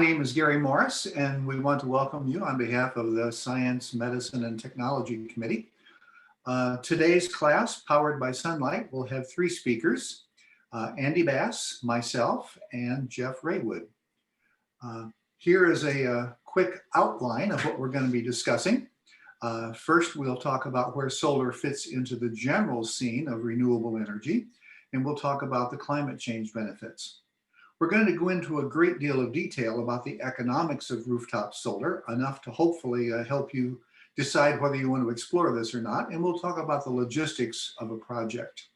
My name is Gary Morris, and we want to welcome you on behalf of the Science, Medicine, and Technology Committee. Today's class, powered by sunlight, will have three speakers, Andy Bass, myself, and Jeff Raywood. Here is a quick outline of what we're going to be discussing. First, we'll talk about where solar fits into the general scene of renewable energy, and we'll talk about the climate change benefits. We're going to go into a great deal of detail about the economics of rooftop solar, enough to hopefully help you decide whether you want to explore this or not, and we'll talk about the logistics of a project.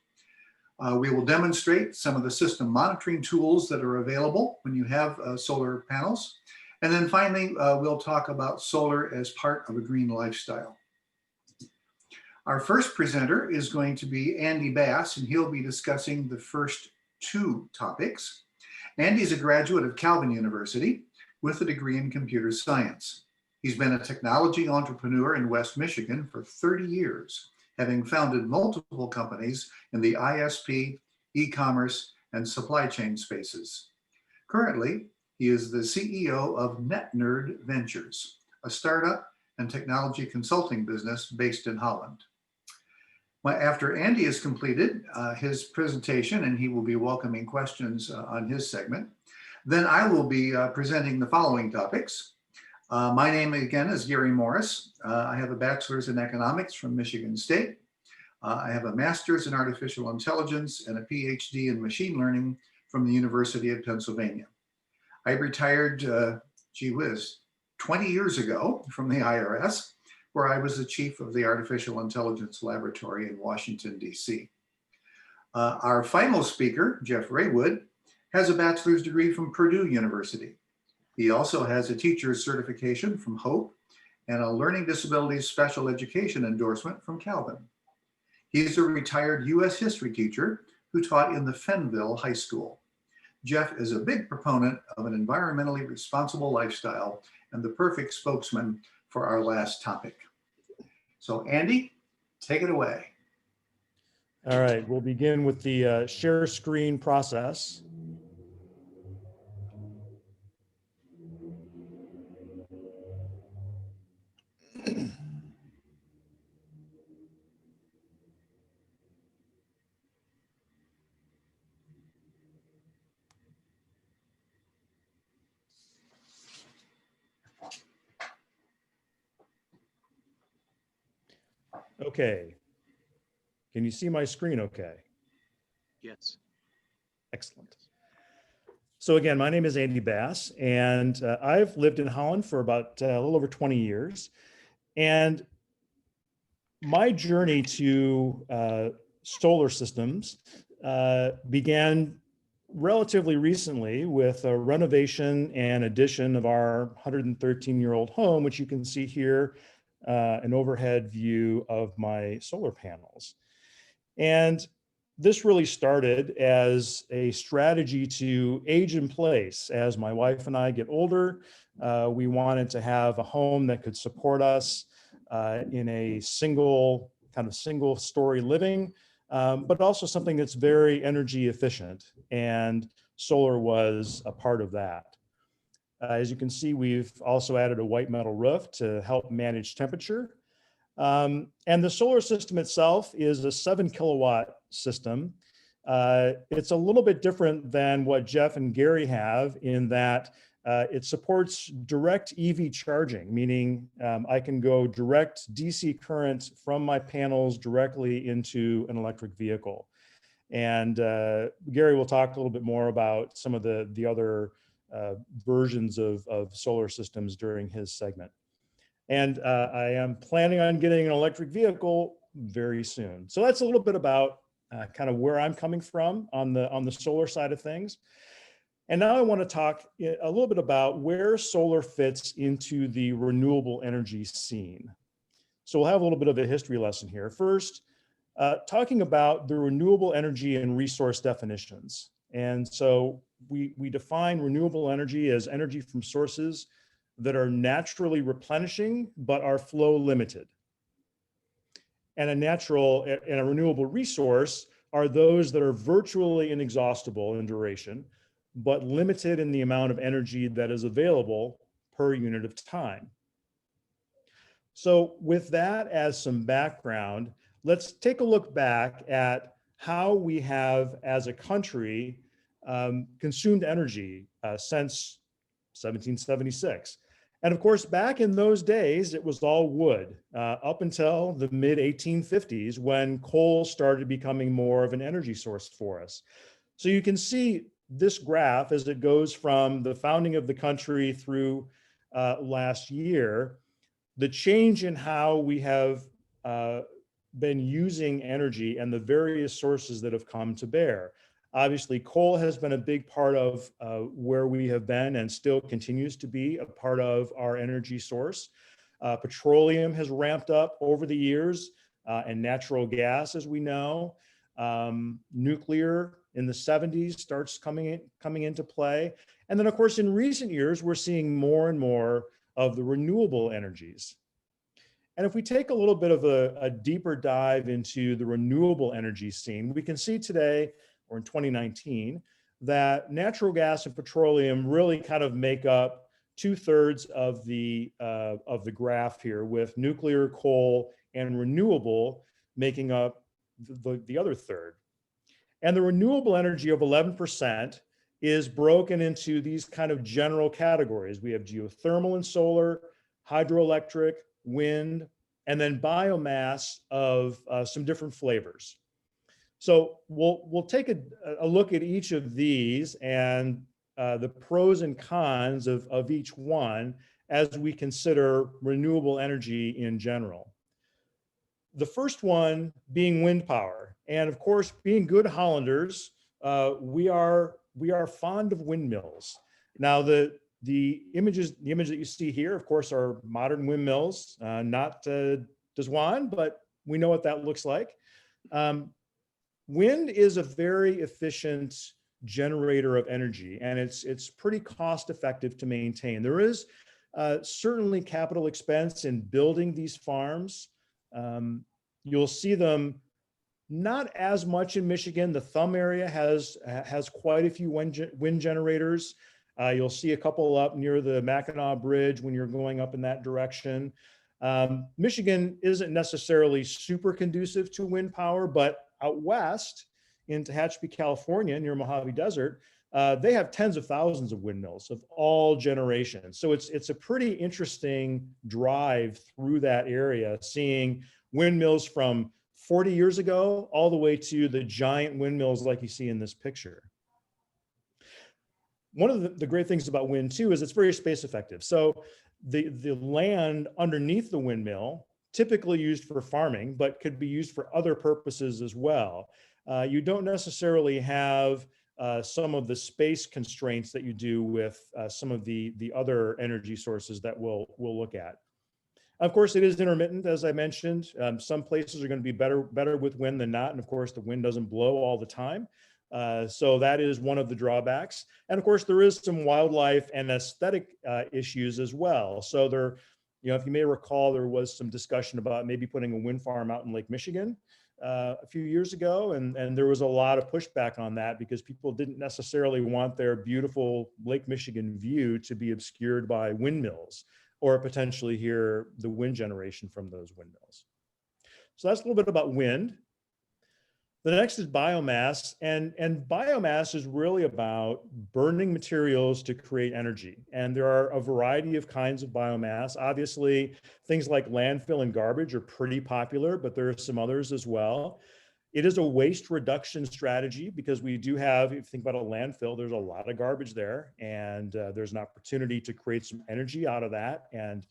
We will demonstrate some of the system monitoring tools that are available when you have solar panels. And then finally, we'll talk about solar as part of a green lifestyle. Our first presenter is going to be Andy Bass, and he'll be discussing the first two topics. Andy's a graduate of Calvin University with a degree in computer science. He's been a technology entrepreneur in West Michigan for 30 years, having founded multiple companies in the ISP, e-commerce, and supply chain spaces. Currently, he is the CEO of NetNerd Ventures, a startup and technology consulting business based in Holland. After Andy has completed his presentation, and he will be welcoming questions on his segment, then I will be presenting the following topics. My name again is Gary Morris. I have a bachelor's in economics from Michigan State. I have a master's in artificial intelligence and a PhD in machine learning from the University of Pennsylvania. I retired, 20 years ago from the IRS, where I was the chief of the Artificial Intelligence Laboratory in Washington, D.C. Our final speaker, Jeff Raywood, has a bachelor's degree from Purdue University. He also has a teacher's certification from Hope and a learning disabilities special education endorsement from Calvin. He's a retired U.S. history teacher who taught in the Fenville High School. Jeff is a big proponent of an environmentally responsible lifestyle and the perfect spokesman for our last topic. So Andy, take it away. All right, we'll begin with the share screen process. Okay, can you see my screen okay? Yes. Excellent. So again, my name is Andy Bass, and I've lived in Holland for about a little over 20 years. And my journey to solar systems began relatively recently with a renovation and addition of our 113-year-old home, which you can see here, an overhead view of my solar panels. And this really started as a strategy to age in place. As my wife and I get older, we wanted to have a home that could support us in a single story living, but also something that's very energy efficient. And solar was a part of that. As you can see, we've also added a white metal roof to help manage temperature. And the solar system itself is a 7 kilowatt system. It's a little bit different than what Jeff and Gary have in that it supports direct EV charging, meaning I can go direct DC current from my panels directly into an electric vehicle. And Gary will talk a little bit more about some of the other versions of solar systems during his segment. And I am planning on getting an electric vehicle very soon. So that's a little bit about kind of where I'm coming from on the solar side of things. And now I want to talk a little bit about where solar fits into the renewable energy scene. So we'll have a little bit of a history lesson here. First, talking about the renewable energy and resource definitions. And so we define renewable energy as energy from sources that are naturally replenishing, but are flow limited. And a renewable resource are those that are virtually inexhaustible in duration, but limited in the amount of energy that is available per unit of time. So with that as some background, let's take a look back at how we have, as a country, consumed energy since 1776. And of course, back in those days, it was all wood, up until the mid 1850s, when coal started becoming more of an energy source for us. So you can see this graph as it goes from the founding of the country through last year, the change in how we have been using energy and the various sources that have come to bear. Obviously, coal has been a big part of where we have been and still continues to be a part of our energy source. Petroleum has ramped up over the years, and natural gas, as we know. Nuclear in the 70s starts coming into play. And then, of course, in recent years, we're seeing more and more of the renewable energies. And if we take a little bit of a deeper dive into the renewable energy scene, we can see today, or in 2019, that natural gas and petroleum really kind of make up 2/3 of the graph here, with nuclear, coal, and renewable making up the other third. And the renewable energy of 11% is broken into these kind of general categories. We have geothermal and solar, hydroelectric, wind, and then biomass of some different flavors. So we'll take a look at each of these and the pros and cons of each one as we consider renewable energy in general. The first one being wind power. And of course, being good Hollanders, we are fond of windmills. Now, the image that you see here, of course, are modern windmills, not Deswan, but we know what that looks like. Wind is a very efficient generator of energy, and it's pretty cost effective to maintain. There is certainly capital expense in building these farms. You'll see them not as much in Michigan. The Thumb area has quite a few wind generators. You'll see a couple up near the Mackinac Bridge when you're going up in that direction. Michigan isn't necessarily super conducive to wind power, but out west in Tehachapi, California, near Mojave Desert, they have tens of thousands of windmills of all generations. So it's a pretty interesting drive through that area, seeing windmills from 40 years ago all the way to the giant windmills like you see in this picture. One of the great things about wind too is it's very space effective. So the land underneath the windmill, typically used for farming, but could be used for other purposes as well. You don't necessarily have some of the space constraints that you do with some of the other energy sources that we'll look at. Of course, it is intermittent, as I mentioned. Some places are going to be better with wind than not. And of course, the wind doesn't blow all the time. So that is one of the drawbacks. And of course, there is some wildlife and aesthetic issues as well. So there, if you may recall, there was some discussion about maybe putting a wind farm out in Lake Michigan a few years ago. And there was a lot of pushback on that because people didn't necessarily want their beautiful Lake Michigan view to be obscured by windmills, or potentially hear the wind generation from those windmills. So that's a little bit about wind. The next is biomass, and biomass is really about burning materials to create energy. And there are a variety of kinds of biomass. Obviously, things like landfill and garbage are pretty popular, but there are some others as well. It is a waste reduction strategy because we do have, if you think about a landfill, there's a lot of garbage there, and there's an opportunity to create some energy out of that and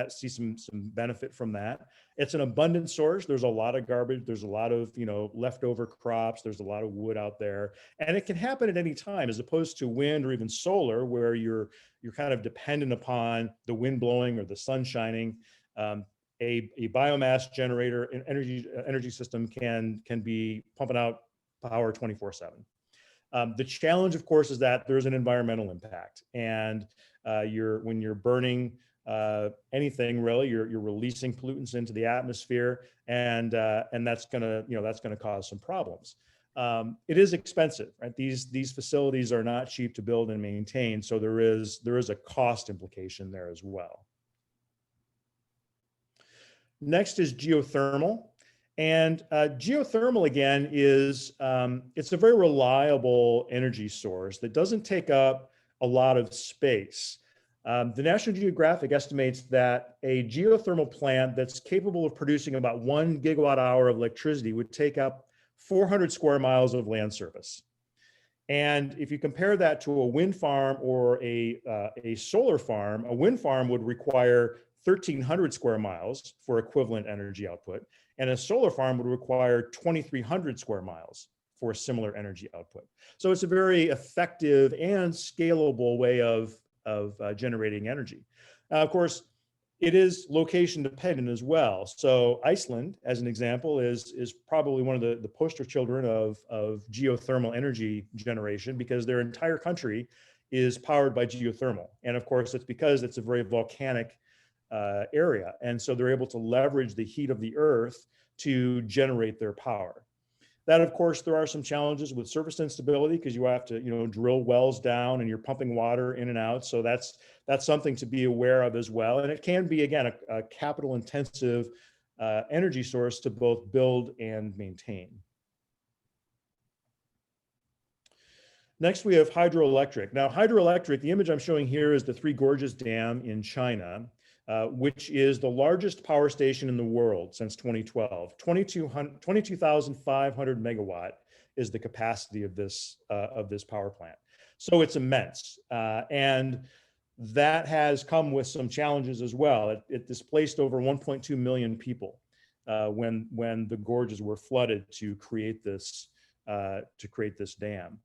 see some benefit from that. It's an abundant source. There's a lot of garbage. There's a lot of leftover crops. There's a lot of wood out there, and it can happen at any time, as opposed to wind or even solar, where you're kind of dependent upon the wind blowing or the sun shining. A biomass generator, an energy system can be pumping out power 24/7. The challenge, of course, is that there's an environmental impact, and when you're burning anything, really, you're releasing pollutants into the atmosphere, and that's gonna cause some problems. it is expensive, right? These facilities are not cheap to build and maintain, so there is a cost implication there as well. Next is geothermal. And geothermal, again, is it's a very reliable energy source that doesn't take up a lot of space. The National Geographic estimates that a geothermal plant that's capable of producing about 1 gigawatt hour of electricity would take up 400 square miles of land surface. And if you compare that to a wind farm or a solar farm, a wind farm would require 1,300 square miles for equivalent energy output, and a solar farm would require 2,300 square miles for a similar energy output. So it's a very effective and scalable way of generating energy. Of course, it is location dependent as well. So Iceland, as an example, is probably one of the poster children of geothermal energy generation, because their entire country is powered by geothermal. And of course, it's because it's a very volcanic area. And so they're able to leverage the heat of the earth to generate their power. That, of course, there are some challenges with surface instability, because you have to, drill wells down and you're pumping water in and out. So that's something to be aware of as well. And it can be, again, a capital intensive energy source to both build and maintain. Next, we have hydroelectric. Now, hydroelectric, the image I'm showing here is the Three Gorges Dam in China, which is the largest power station in the world since 2012. 22,500 megawatt is the capacity of this power plant. So it's immense. And that has come with some challenges as well. It displaced over 1.2 million people when the gorges were flooded to create this dam.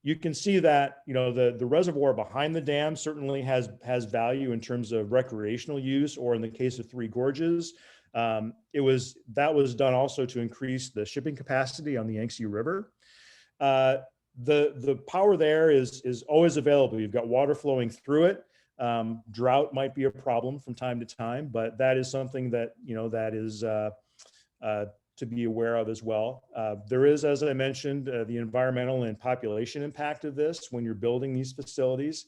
You can see that the reservoir behind the dam certainly has value in terms of recreational use, or in the case of Three Gorges, that was done also to increase the shipping capacity on the Yangtze River. The power there is always available. You've got water flowing through it. Drought might be a problem from time to time, but that is something that that is to be aware of as well. There is, as I mentioned, the environmental and population impact of this when you're building these facilities.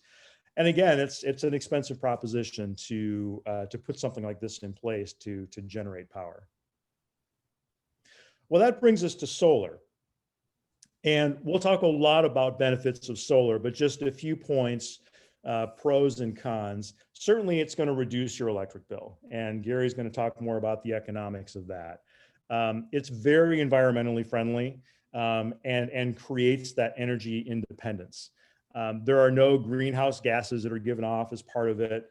And again, it's an expensive proposition to put something like this in place to generate power. Well, that brings us to solar. And we'll talk a lot about benefits of solar, but just a few points, pros and cons. Certainly, it's going to reduce your electric bill. And Gary's going to talk more about the economics of that. It's very environmentally friendly and creates that energy independence. There are no greenhouse gases that are given off as part of it.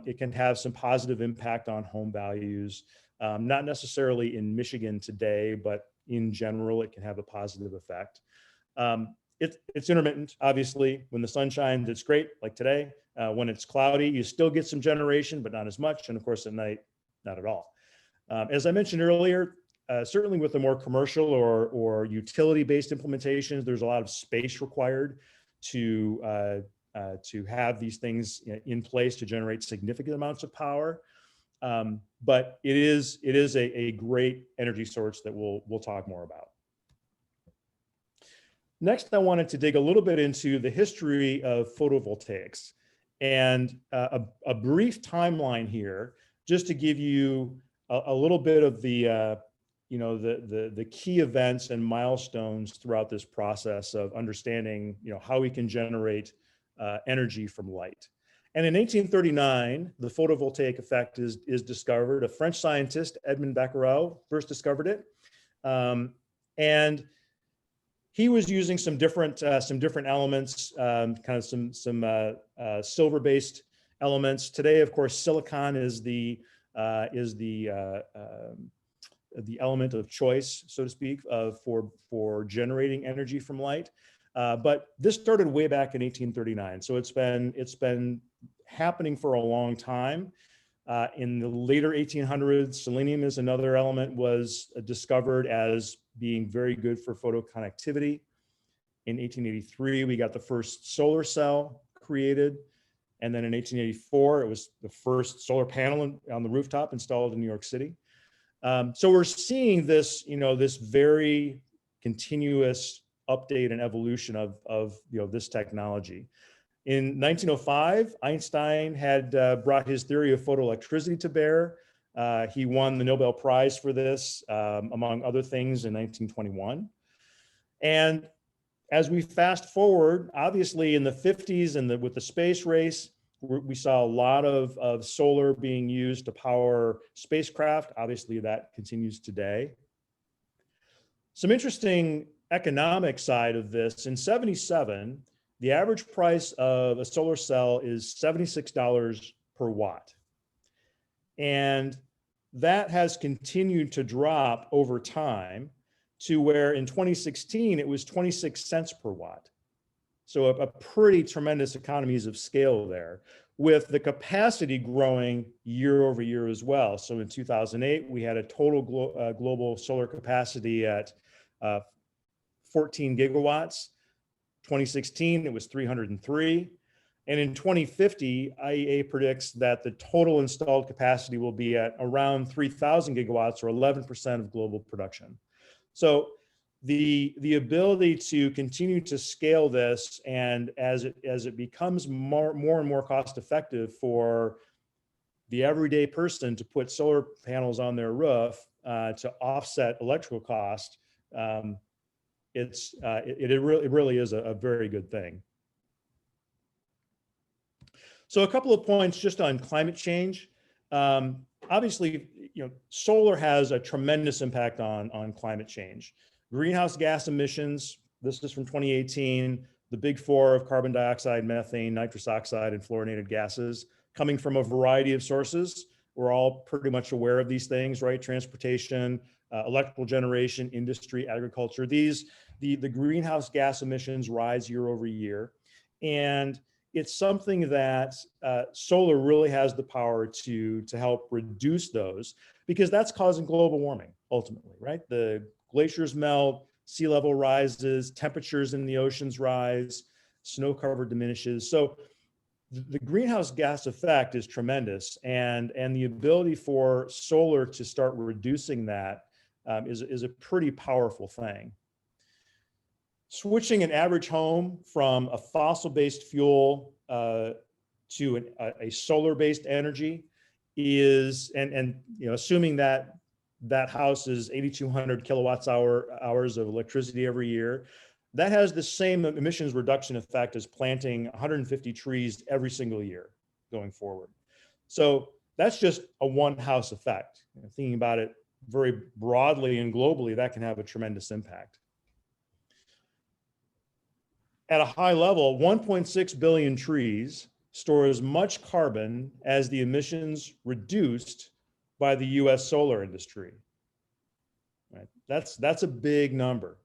It can have some positive impact on home values, not necessarily in Michigan today, but in general, it can have a positive effect. It's intermittent, obviously. When the sun shines, it's great, like today. When it's cloudy, you still get some generation, but not as much. And of course, at night, not at all. As I mentioned earlier, certainly with the more commercial or utility-based implementations, there's a lot of space required to have these things in place to generate significant amounts of power. But it is a great energy source that we'll talk more about. Next, I wanted to dig a little bit into the history of photovoltaics, and a brief timeline here, just to give you a little bit of the the key events and milestones throughout this process of understanding how we can generate energy from light. And in 1839, the photovoltaic effect is discovered. A French scientist, Edmond Becquerel, first discovered it, and he was using some different elements, kind of some silver-based elements. Today, of course, silicon is the element of choice, so to speak, for generating energy from light. But this started way back in 1839, so it's been happening for a long time. In the later 1800s, selenium is another element, was discovered as being very good for photoconductivity. In 1883, we got the first solar cell created. And then in 1884, it was the first solar panel on the rooftop installed in New York City. So we're seeing this, this very continuous update and evolution of this technology. In 1905, Einstein had brought his theory of photoelectricity to bear. He won the Nobel Prize for this, among other things, in 1921. And as we fast forward, obviously in the 50s and with the space race, we saw a lot of solar being used to power spacecraft. Obviously, that continues today. Some interesting economic side of this: in '77, the average price of a solar cell is $76 per watt. And that has continued to drop over time to where in 2016, it was 26 cents per watt. So a pretty tremendous economies of scale there, with the capacity growing year over year as well. So in 2008, we had a total global solar capacity at 14 gigawatts. 2016, it was 303. And in 2050, IEA predicts that the total installed capacity will be at around 3,000 gigawatts, or 11% of global production. So the ability to continue to scale this, and as it becomes more and more cost effective for the everyday person to put solar panels on their roof to offset electrical cost, it really is a very good thing. So a couple of points just on climate change. Obviously, solar has a tremendous impact on climate change. Greenhouse gas emissions, this is from 2018, the big four of carbon dioxide, methane, nitrous oxide, and fluorinated gases, coming from a variety of sources. We're all pretty much aware of these things, right? Transportation, electrical generation, industry, agriculture. The greenhouse gas emissions rise year over year. And it's something that solar really has the power to help reduce those, because that's causing global warming ultimately, right? The glaciers melt, sea level rises, temperatures in the oceans rise, snow cover diminishes. So the greenhouse gas effect is tremendous, and the ability for solar to start reducing that is a pretty powerful thing. Switching an average home from a fossil-based fuel to a solar-based energy is, and assuming that that house is 8,200 hours of electricity every year, that has the same emissions reduction effect as planting 150 trees every single year going forward. So that's just a one house effect. Thinking about it very broadly and globally, that can have a tremendous impact. At a high level, 1.6 billion trees store as much carbon as the emissions reduced by the US solar industry. Right? That's a big number.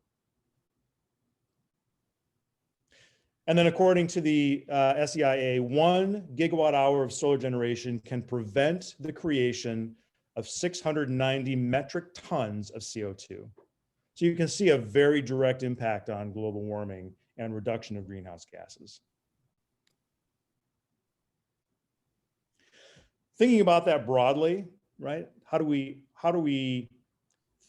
And then according to the SEIA, 1 gigawatt hour of solar generation can prevent the creation of 690 metric tons of CO2. So you can see a very direct impact on global warming and reduction of greenhouse gases. Thinking about that broadly, right? How do we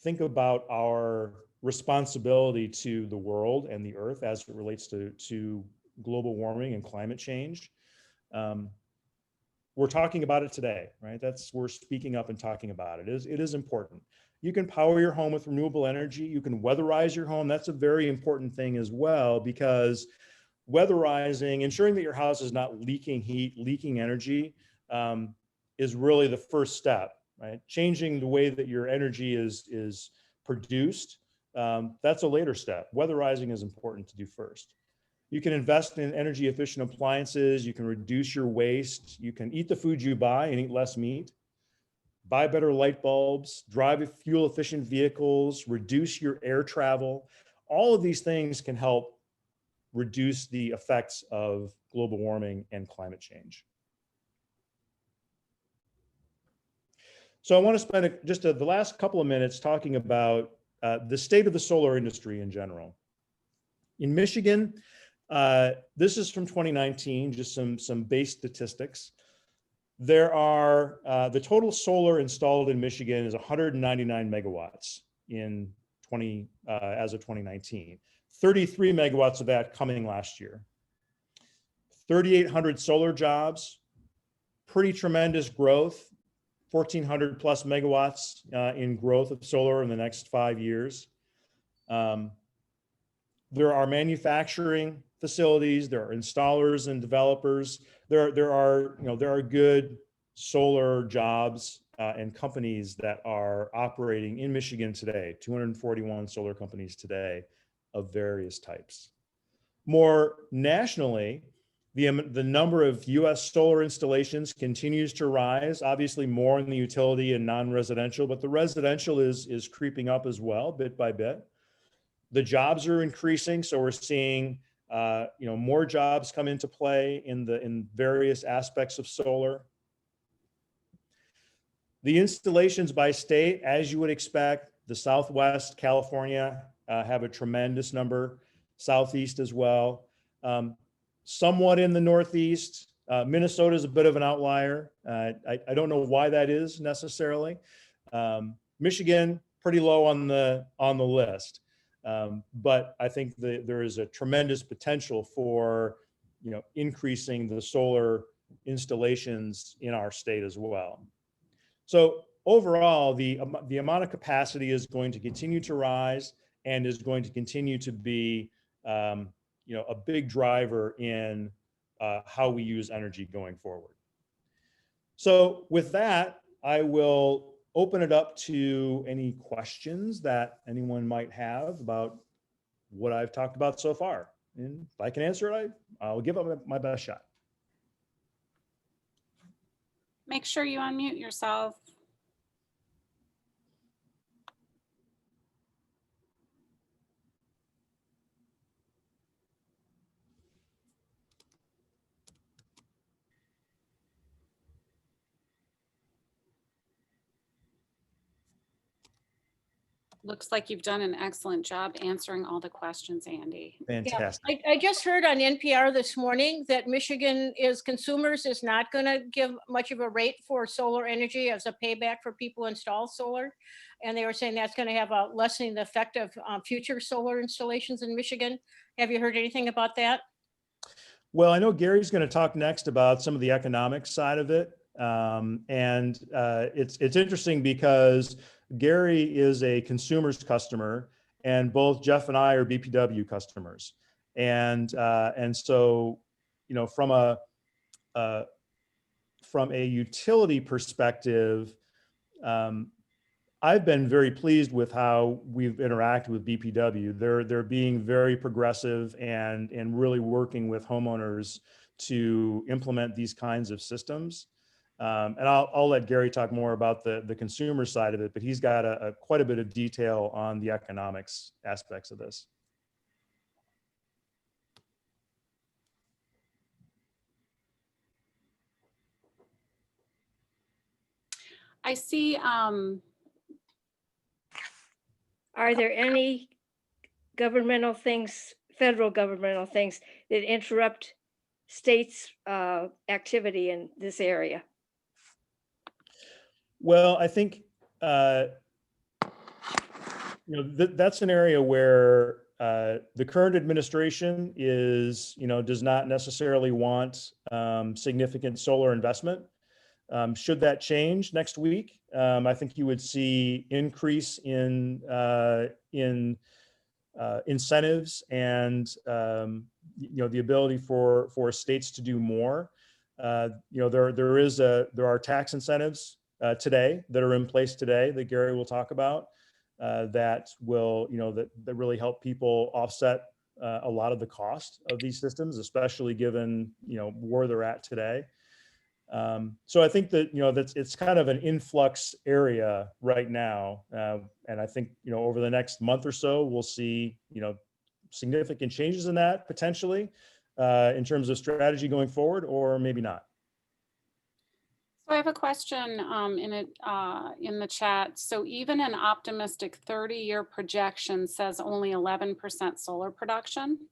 think about our responsibility to the world and the earth as it relates to global warming and climate change? We're talking about it today, right? We're speaking up and talking about it. It is important. You can power your home with renewable energy. You can weatherize your home. That's a very important thing as well, because weatherizing, ensuring that your house is not leaking heat, leaking energy, is really the first step, right? Changing the way that your energy is produced, that's a later step. Weatherizing is important to do first. You can invest in energy efficient appliances. You can reduce your waste. You can eat the food you buy and eat less meat. Buy better light bulbs, drive fuel efficient vehicles, reduce your air travel. All of these things can help reduce the effects of global warming and climate change. So I want to spend just the last couple of minutes talking about the state of the solar industry in general. In Michigan, this is from 2019, just some base statistics. There are, the total solar installed in Michigan is 199 megawatts in as of 2019. 33 megawatts of that coming last year. 3,800 solar jobs, pretty tremendous growth, 1,400 plus megawatts in growth of solar in the next 5 years. There are manufacturing facilities, there are installers and developers. There are good solar jobs and companies that are operating in Michigan today, 241 solar companies today of various types. More nationally, the number of US solar installations continues to rise, obviously more in the utility and non-residential, but the residential is creeping up as well, bit by bit. The jobs are increasing, so we're seeing more jobs come into play in various aspects of solar. The installations by state, as you would expect, the Southwest, California have a tremendous number, Southeast as well. Somewhat in the Northeast. Minnesota is a bit of an outlier. I don't know why that is necessarily. Michigan, pretty low on the list. But I think there is a tremendous potential for increasing the solar installations in our state as well. So overall, the amount of capacity is going to continue to rise and is going to continue to be a big driver in how we use energy going forward. So with that, I will open it up to any questions that anyone might have about what I've talked about so far. And if I can answer it, I'll give it my best shot. Make sure you unmute yourself. Looks like you've done an excellent job answering all the questions, Andy. Fantastic. Yeah, I just heard on NPR this morning that Michigan consumers is not going to give much of a rate for solar energy as a payback for people who install solar. And they were saying that's going to have a lessening effect of future solar installations in Michigan. Have you heard anything about that? Well, I know Gary's going to talk next about some of the economic side of it. It's interesting because Gary is a consumer's customer, and both Jeff and I are BPW customers. And so, from a utility perspective, I've been very pleased with how we've interacted with BPW. They're being very progressive and really working with homeowners to implement these kinds of systems. And I'll let Gary talk more about the consumer side of it, but he's got quite a bit of detail on the economics aspects of this. I see. Are there any governmental things, federal governmental things that interrupt states' activity in this area? Well, I think that's an area where the current administration does not necessarily want significant solar investment. Should that change next week, I think you would see increase in incentives and the ability for states to do more. There are tax incentives today that are in place today that Gary will talk about that will that really help people offset a lot of the cost of these systems, especially given where they're at today. So I think that it's kind of an influx area right now, and I think over the next month or so we'll see significant changes in that potentially in terms of strategy going forward, or maybe not. So I have a question in the chat. So even an optimistic 30-year projection says only 11% solar production.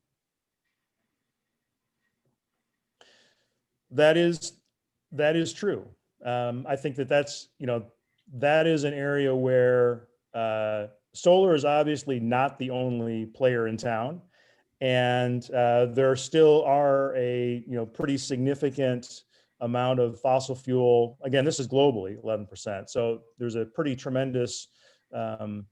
That is true. I think that is an area where solar is obviously not the only player in town, and there still are a pretty significant amount of fossil fuel. Again, this is globally 11%. So there's a pretty tremendous, other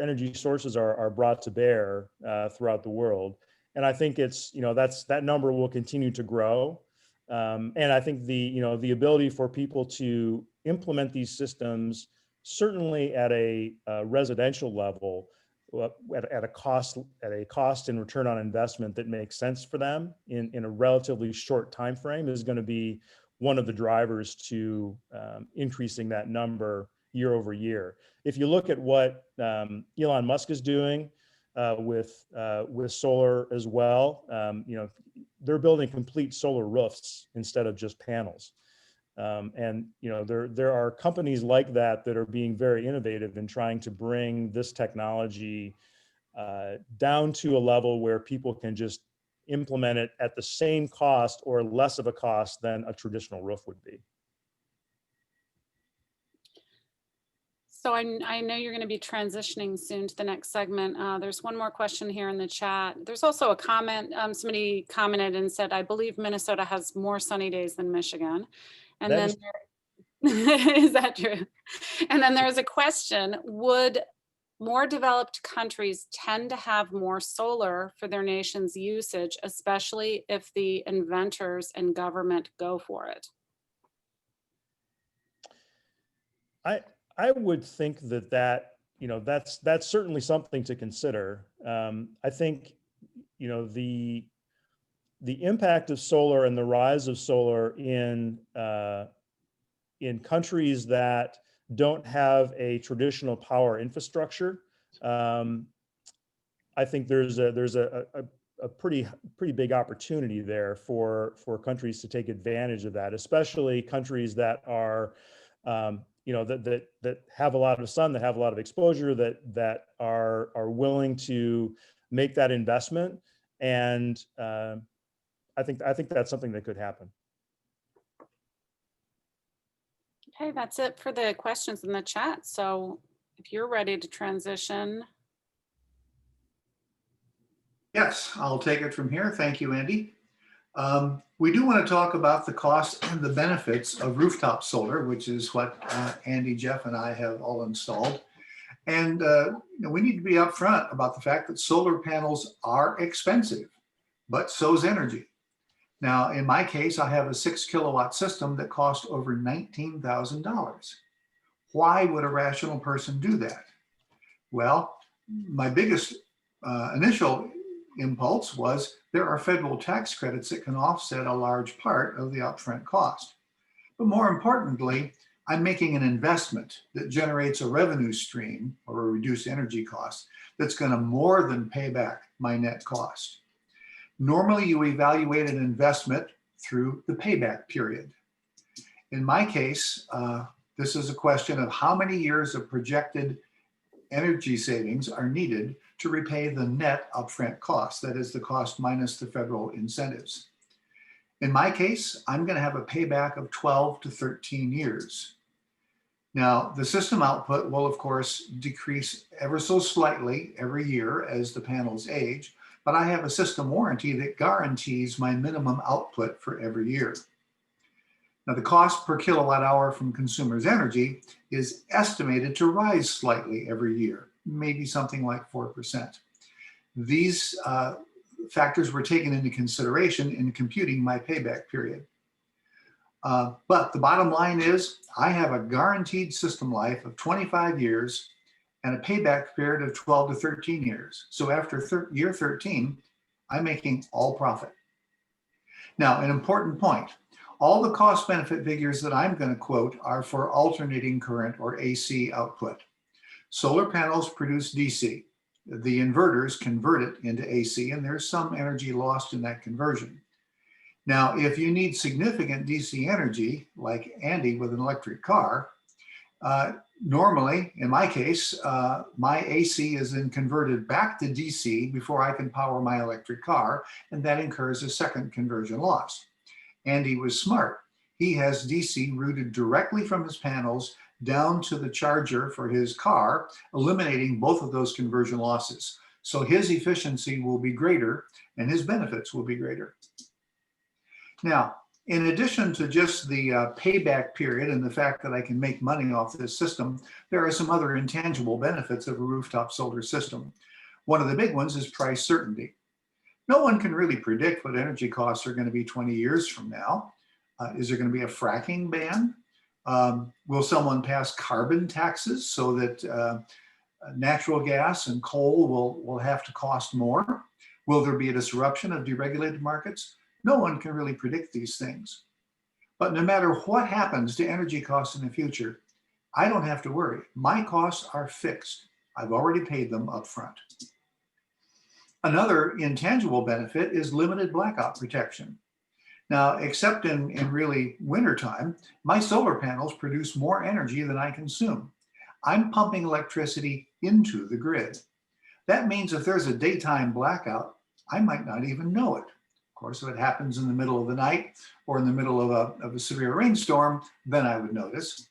energy sources are brought to bear throughout the world, and I think it's that number will continue to grow, and I think the ability for people to implement these systems, certainly at a residential level, at a cost and return on investment that makes sense for them in a relatively short time frame, is going to be one of the drivers to increasing that number year over year. If you look at what Elon Musk is doing with solar as well, they're building complete solar roofs instead of just panels. And there are companies like that are being very innovative in trying to bring this technology down to a level where people can just implement it at the same cost or less of a cost than a traditional roof would be. So I know you're going to be transitioning soon to the next segment. There's one more question here in the chat. There's also a comment. Somebody commented and said, I believe Minnesota has more sunny days than Michigan. And then is that true? And then there's a question, would more developed countries tend to have more solar for their nation's usage, especially if the inventors and government go for it? I would think that's certainly something to consider. I think the impact of solar and the rise of solar in countries that don't have a traditional power infrastructure, I think there's a pretty big opportunity there for countries to take advantage of that, especially countries that are that have a lot of sun, that have a lot of exposure, that are willing to make that investment. And I think that's something that could happen. Okay, that's it for the questions in the chat. So if you're ready to transition. Yes, I'll take it from here. Thank you, Andy. We do want to talk about the costs and the benefits of rooftop solar, which is what Andy, Jeff, and I have all installed. And we need to be upfront about the fact that solar panels are expensive, but so's energy. Now, in my case, I have a 6 kilowatt system that cost over $19,000. Why would a rational person do that? Well, my biggest initial impulse was there are federal tax credits that can offset a large part of the upfront cost. But more importantly, I'm making an investment that generates a revenue stream or a reduced energy cost that's going to more than pay back my net cost. Normally, you evaluate an investment through the payback period. In my case, this is a question of how many years of projected energy savings are needed to repay the net upfront cost, that is the cost minus the federal incentives. In my case, I'm going to have a payback of 12 to 13 years. Now, the system output will, of course, decrease ever so slightly every year as the panels age, but I have a system warranty that guarantees my minimum output for every year. Now, the cost per kilowatt hour from consumers' energy is estimated to rise slightly every year, maybe something like 4%. These factors were taken into consideration in computing my payback period. But the bottom line is I have a guaranteed system life of 25 years and a payback period of 12 to 13 years. So after year 13, I'm making all profit. Now, an important point. All the cost benefit figures that I'm going to quote are for alternating current or AC output. Solar panels produce DC. The inverters convert it into AC, and there's some energy lost in that conversion. Now, if you need significant DC energy, like Andy with an electric car, normally, in my case, my AC is then converted back to DC before I can power my electric car, and that incurs a second conversion loss. Andy was smart. He has DC routed directly from his panels down to the charger for his car, eliminating both of those conversion losses. So his efficiency will be greater and his benefits will be greater. Now, in addition to just the payback period and the fact that I can make money off this system, there are some other intangible benefits of a rooftop solar system. One of the big ones is price certainty. No one can really predict what energy costs are going to be 20 years from now. Is there going to be a fracking ban? Will someone pass carbon taxes so that natural gas and coal will have to cost more? Will there be a disruption of deregulated markets? No one can really predict these things. But no matter what happens to energy costs in the future, I don't have to worry. My costs are fixed. I've already paid them up front. Another intangible benefit is limited blackout protection. Now, except in really wintertime, my solar panels produce more energy than I consume. I'm pumping electricity into the grid. That means if there's a daytime blackout, I might not even know it. Of course, if it happens in the middle of the night or in the middle of a severe rainstorm, then I would notice.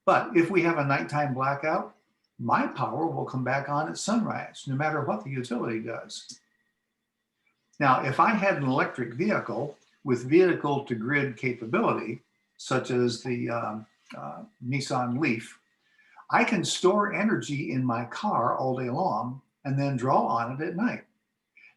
But if we have a nighttime blackout, my power will come back on at sunrise, no matter what the utility does. Now, if I had an electric vehicle with vehicle to grid capability, such as the Nissan Leaf, I can store energy in my car all day long and then draw on it at night.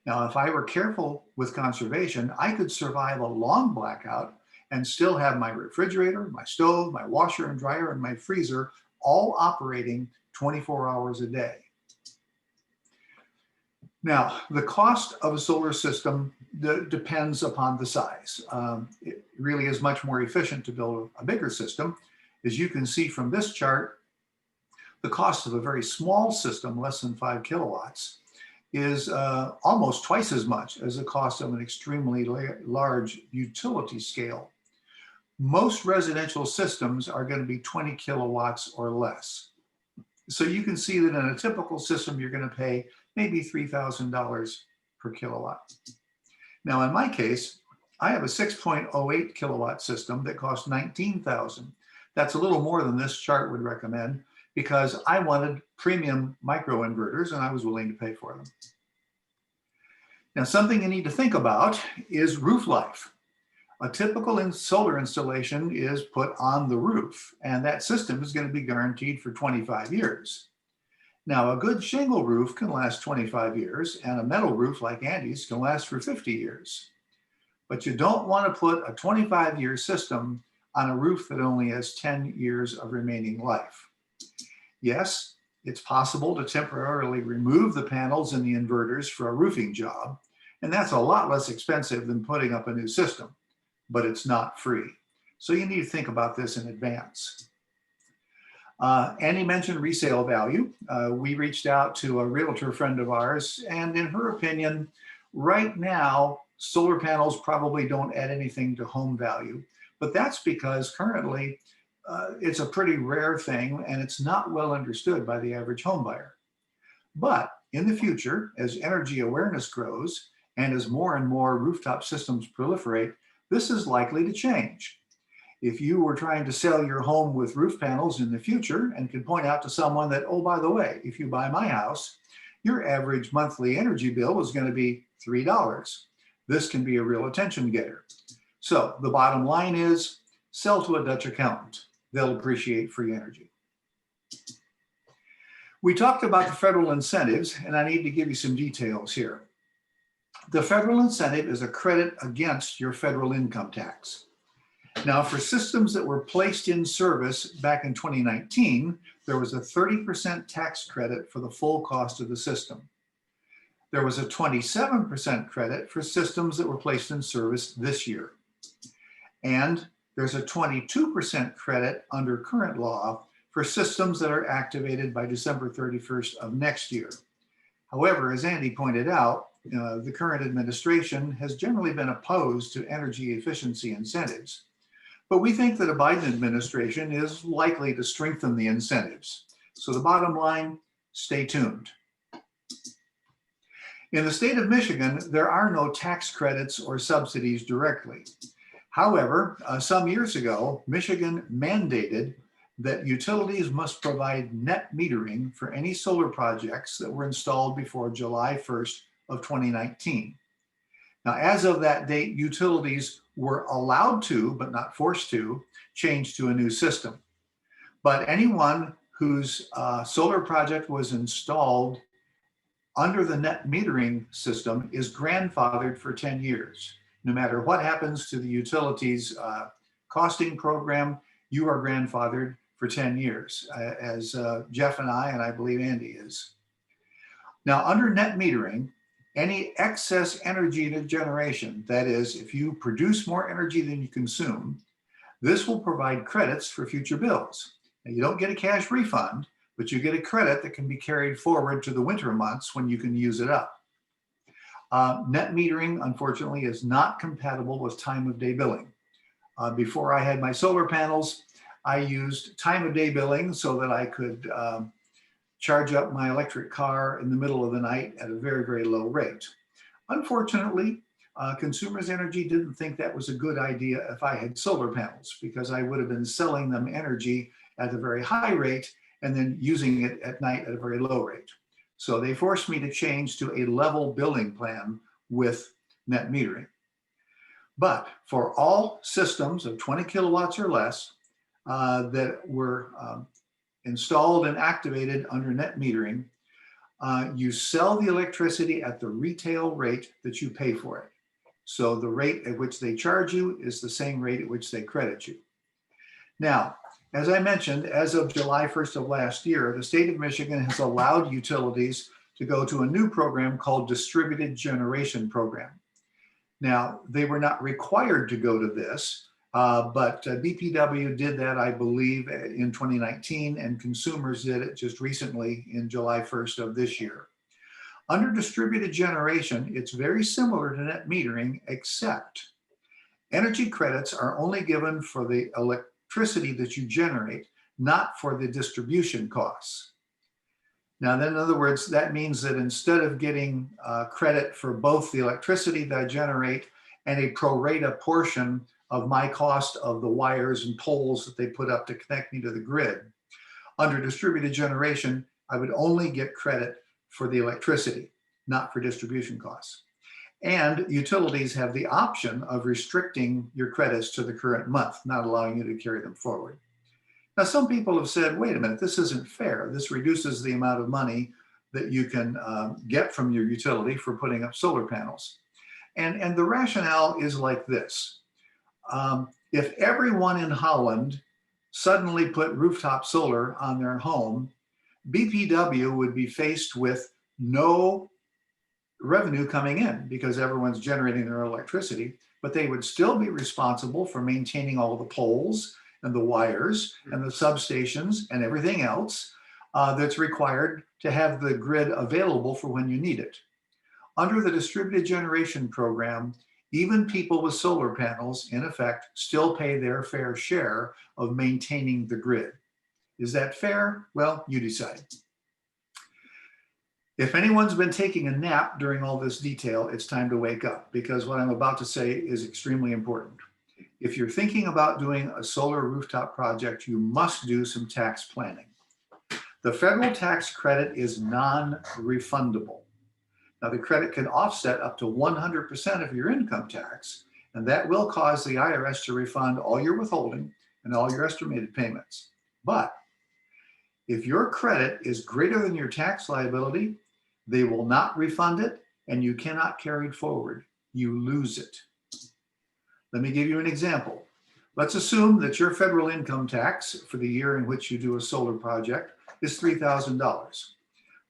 Now, if I were careful with conservation, I could survive a long blackout and still have my refrigerator, my stove, my washer and dryer, and my freezer all operating 24 hours a day. Now, the cost of a solar system depends upon the size. It really is much more efficient to build a bigger system. As you can see from this chart, the cost of a very small system, less than 5 kilowatts, is almost twice as much as the cost of an extremely large utility scale. Most residential systems are going to be 20 kilowatts or less. So you can see that in a typical system, you're going to pay maybe $3,000 per kilowatt. Now, in my case, I have a 6.08 kilowatt system that costs $19,000. That's a little more than this chart would recommend because I wanted premium microinverters and I was willing to pay for them. Now, something you need to think about is roof life. A typical solar installation is put on the roof, and that system is going to be guaranteed for 25 years. Now, a good shingle roof can last 25 years, and a metal roof like Andy's can last for 50 years. But you don't want to put a 25-year system on a roof that only has 10 years of remaining life. Yes, it's possible to temporarily remove the panels and the inverters for a roofing job, and that's a lot less expensive than putting up a new system, but it's not free. So you need to think about this in advance. Annie mentioned resale value. We reached out to a realtor friend of ours, and in her opinion, right now, solar panels probably don't add anything to home value, but that's because currently it's a pretty rare thing and it's not well understood by the average home buyer. But in the future, as energy awareness grows and as more and more rooftop systems proliferate, this is likely to change. If you were trying to sell your home with roof panels in the future and could point out to someone that, oh, by the way, if you buy my house, your average monthly energy bill is going to be $3. This can be a real attention getter. So the bottom line is sell to a Dutch accountant. They'll appreciate free energy. We talked about the federal incentives, and I need to give you some details here. The federal incentive is a credit against your federal income tax. Now, for systems that were placed in service back in 2019, there was a 30% tax credit for the full cost of the system. There was a 27% credit for systems that were placed in service this year. And there's a 22% credit under current law for systems that are activated by December 31st of next year. However, as Andy pointed out, the current administration has generally been opposed to energy efficiency incentives. But we think that a Biden administration is likely to strengthen the incentives. So the bottom line, stay tuned. In the state of Michigan, there are no tax credits or subsidies directly. However, some years ago, Michigan mandated that utilities must provide net metering for any solar projects that were installed before July 1st of 2019. Now, as of that date, utilities were allowed to, but not forced to, change to a new system. But anyone whose solar project was installed under the net metering system is grandfathered for 10 years. No matter what happens to the utilities costing program, you are grandfathered for 10 years, as Jeff and I believe Andy is. Now, under net metering, any excess energy generation, that is, if you produce more energy than you consume, this will provide credits for future bills. Now, you don't get a cash refund, but you get a credit that can be carried forward to the winter months when you can use it up. Net metering, unfortunately, is not compatible with time of day billing. Before I had my solar panels, I used time of day billing so that I could charge up my electric car in the middle of the night at a very, very low rate. Unfortunately, Consumers Energy didn't think that was a good idea if I had solar panels, because I would have been selling them energy at a very high rate and then using it at night at a very low rate. So they forced me to change to a level billing plan with net metering. But for all systems of 20 kilowatts or less that were installed and activated under net metering, you sell the electricity at the retail rate that you pay for it. So the rate at which they charge you is the same rate at which they credit you. Now, as I mentioned, as of July 1st of last year, the state of Michigan has allowed utilities to go to a new program called Distributed Generation Program. Now, they were not required to go to this, but BPW did that, I believe, in 2019, and consumers did it just recently in July 1st of this year. Under distributed generation, it's very similar to net metering, except energy credits are only given for the electricity that you generate, not for the distribution costs. Now, then, in other words, that means that instead of getting credit for both the electricity that I generate and a pro rata portion of my cost of the wires and poles that they put up to connect me to the grid, under distributed generation, I would only get credit for the electricity, not for distribution costs. And utilities have the option of restricting your credits to the current month, not allowing you to carry them forward. Now, some people have said, wait a minute, this isn't fair. This reduces the amount of money that you can get from your utility for putting up solar panels. And the rationale is like this. If everyone in Holland suddenly put rooftop solar on their home, BPW would be faced with no revenue coming in because everyone's generating their electricity, but they would still be responsible for maintaining all the poles and the wires and the substations and everything else that's required to have the grid available for when you need it. Under the distributed generation program, even people with solar panels, in effect, still pay their fair share of maintaining the grid. Is that fair? Well, you decide. If anyone's been taking a nap during all this detail, it's time to wake up, because what I'm about to say is extremely important. If you're thinking about doing a solar rooftop project, you must do some tax planning. The federal tax credit is non-refundable. Now, the credit can offset up to 100% of your income tax, and that will cause the IRS to refund all your withholding and all your estimated payments. But if your credit is greater than your tax liability, they will not refund it, and you cannot carry it forward. You lose it. Let me give you an example. Let's assume that your federal income tax for the year in which you do a solar project is $3,000.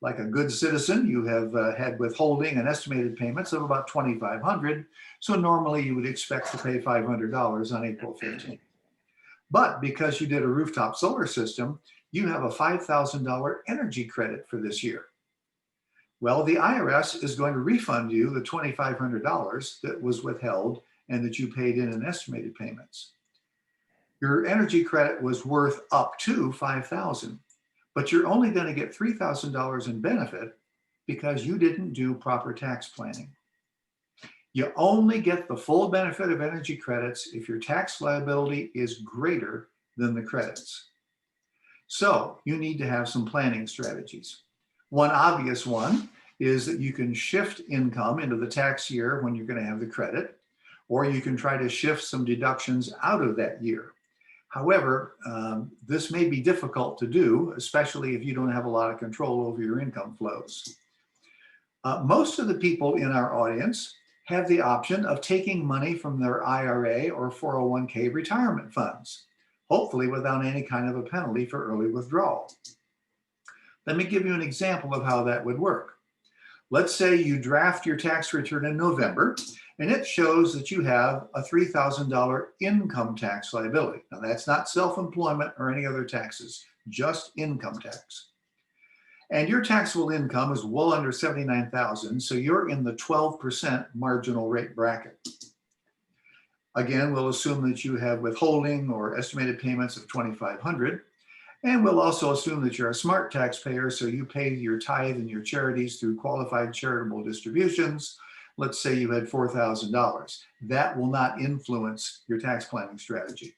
Like a good citizen, you have had withholding and estimated payments of about $2,500. So normally you would expect to pay $500 on April 15th. But because you did a rooftop solar system, you have a $5,000 energy credit for this year. Well, the IRS is going to refund you the $2,500 that was withheld and that you paid in estimated payments. Your energy credit was worth up to $5,000, but you're only going to get $3,000 in benefit because you didn't do proper tax planning. You only get the full benefit of energy credits if your tax liability is greater than the credits. So you need to have some planning strategies. One obvious one is that you can shift income into the tax year when you're going to have the credit, or you can try to shift some deductions out of that year. However, this may be difficult to do, especially if you don't have a lot of control over your income flows. Most of the people in our audience have the option of taking money from their IRA or 401k retirement funds, hopefully without any kind of a penalty for early withdrawal. Let me give you an example of how that would work. Let's say you draft your tax return in November, and it shows that you have a $3,000 income tax liability. Now, that's not self-employment or any other taxes, just income tax. And your taxable income is well under $79,000, so you're in the 12% marginal rate bracket. Again, we'll assume that you have withholding or estimated payments of $2,500. And we'll also assume that you're a smart taxpayer, so you pay your tithe and your charities through qualified charitable distributions. Let's say you had $4,000. That will not influence your tax planning strategy.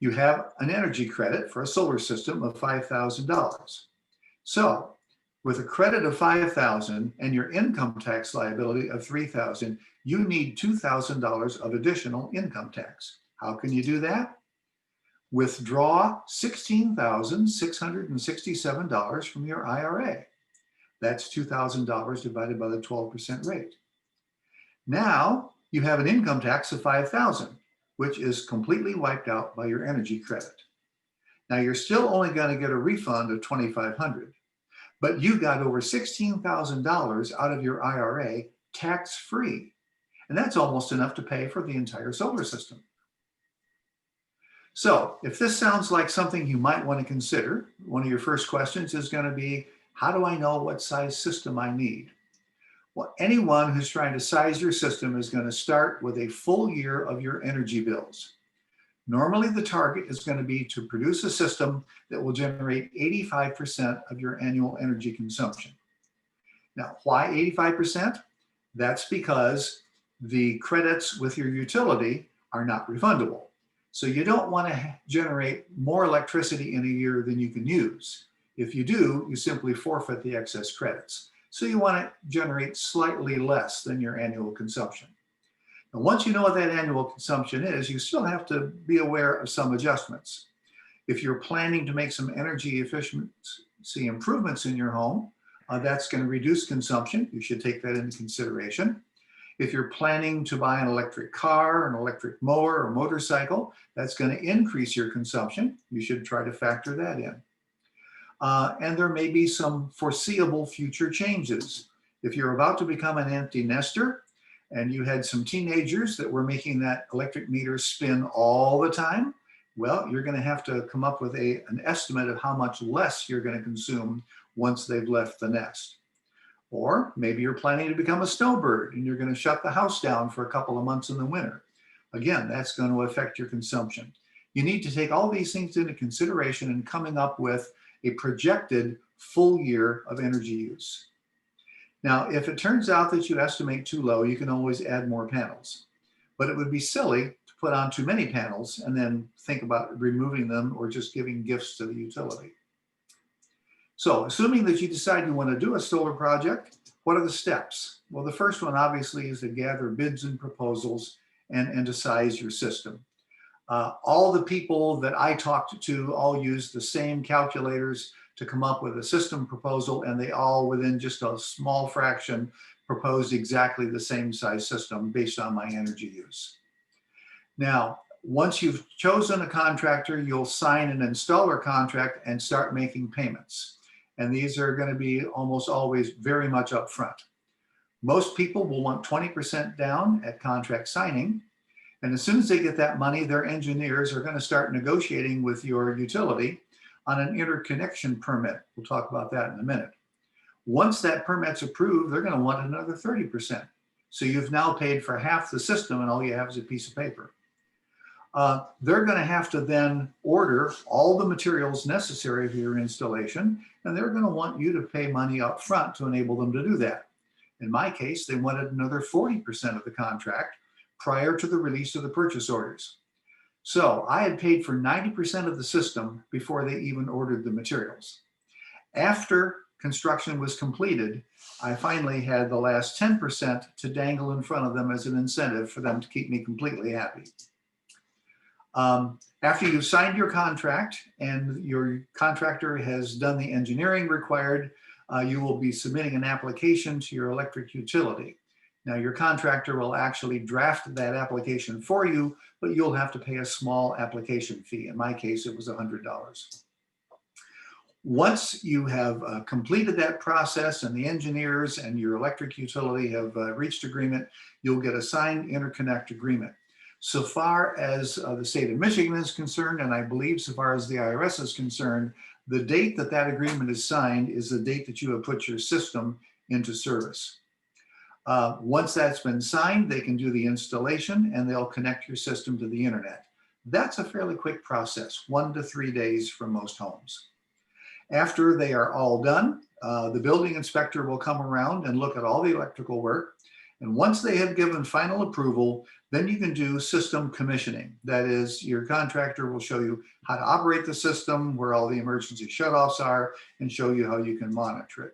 You have an energy credit for a solar system of $5,000. So with a credit of $5,000 and your income tax liability of $3,000, you need $2,000 of additional income tax. How can you do that? Withdraw $16,667 from your IRA. That's $2,000 divided by the 12% rate. Now you have an income tax of $5,000, which is completely wiped out by your energy credit. Now you're still only going to get a refund of $2,500, but you got over $16,000 out of your IRA tax-free. And that's almost enough to pay for the entire solar system. So if this sounds like something you might want to consider, one of your first questions is going to be, how do I know what size system I need? Well, anyone who's trying to size your system is going to start with a full year of your energy bills. Normally, the target is going to be to produce a system that will generate 85% of your annual energy consumption. Now, why 85%? That's because the credits with your utility are not refundable. So you don't want to generate more electricity in a year than you can use. If you do, you simply forfeit the excess credits. So you want to generate slightly less than your annual consumption. And once you know what that annual consumption is, you still have to be aware of some adjustments. If you're planning to make some energy efficiency improvements in your home, that's going to reduce consumption. You should take that into consideration. If you're planning to buy an electric car, an electric mower, or motorcycle, that's going to increase your consumption. You should try to factor that in. And there may be some foreseeable future changes. If you're about to become an empty nester and you had some teenagers that were making that electric meter spin all the time, well, you're going to have to come up with an estimate of how much less you're going to consume once they've left the nest. Or maybe you're planning to become a snowbird and you're going to shut the house down for a couple of months in the winter. Again, that's going to affect your consumption. You need to take all these things into consideration in coming up with a projected full year of energy use. Now, if it turns out that you estimate too low, you can always add more panels. But it would be silly to put on too many panels and then think about removing them or just giving gifts to the utility. So assuming that you decide you want to do a solar project, what are the steps? Well, the first one obviously is to gather bids and proposals and to size your system. All the people that I talked to all used the same calculators to come up with a system proposal, and they all, within just a small fraction, proposed exactly the same size system based on my energy use. Now, once you've chosen a contractor, you'll sign an installer contract and start making payments. And these are going to be almost always very much upfront. Most people will want 20% down at contract signing. And as soon as they get that money, their engineers are going to start negotiating with your utility on an interconnection permit. We'll talk about that in a minute. Once that permit's approved, they're going to want another 30%. So you've now paid for half the system and all you have is a piece of paper. They're going to have to then order all the materials necessary for your installation, and they're going to want you to pay money up front to enable them to do that. In my case, they wanted another 40% of the contract prior to the release of the purchase orders. So I had paid for 90% of the system before they even ordered the materials. After construction was completed, I finally had the last 10% to dangle in front of them as an incentive for them to keep me completely happy. After you've signed your contract and your contractor has done the engineering required, you will be submitting an application to your electric utility. Now, your contractor will actually draft that application for you, but you'll have to pay a small application fee. In my case, it was $100. Once you have completed that process and the engineers and your electric utility have reached agreement, you'll get a signed interconnect agreement. So far as the state of Michigan is concerned, and I believe so far as the IRS is concerned, the date that that agreement is signed is the date that you have put your system into service. Once that's been signed, they can do the installation and they'll connect your system to the internet. That's a fairly quick process, 1 to 3 days for most homes. After they are all done, the building inspector will come around and look at all the electrical work. And once they have given final approval, then you can do system commissioning. That is, your contractor will show you how to operate the system, where all the emergency shutoffs are, and show you how you can monitor it.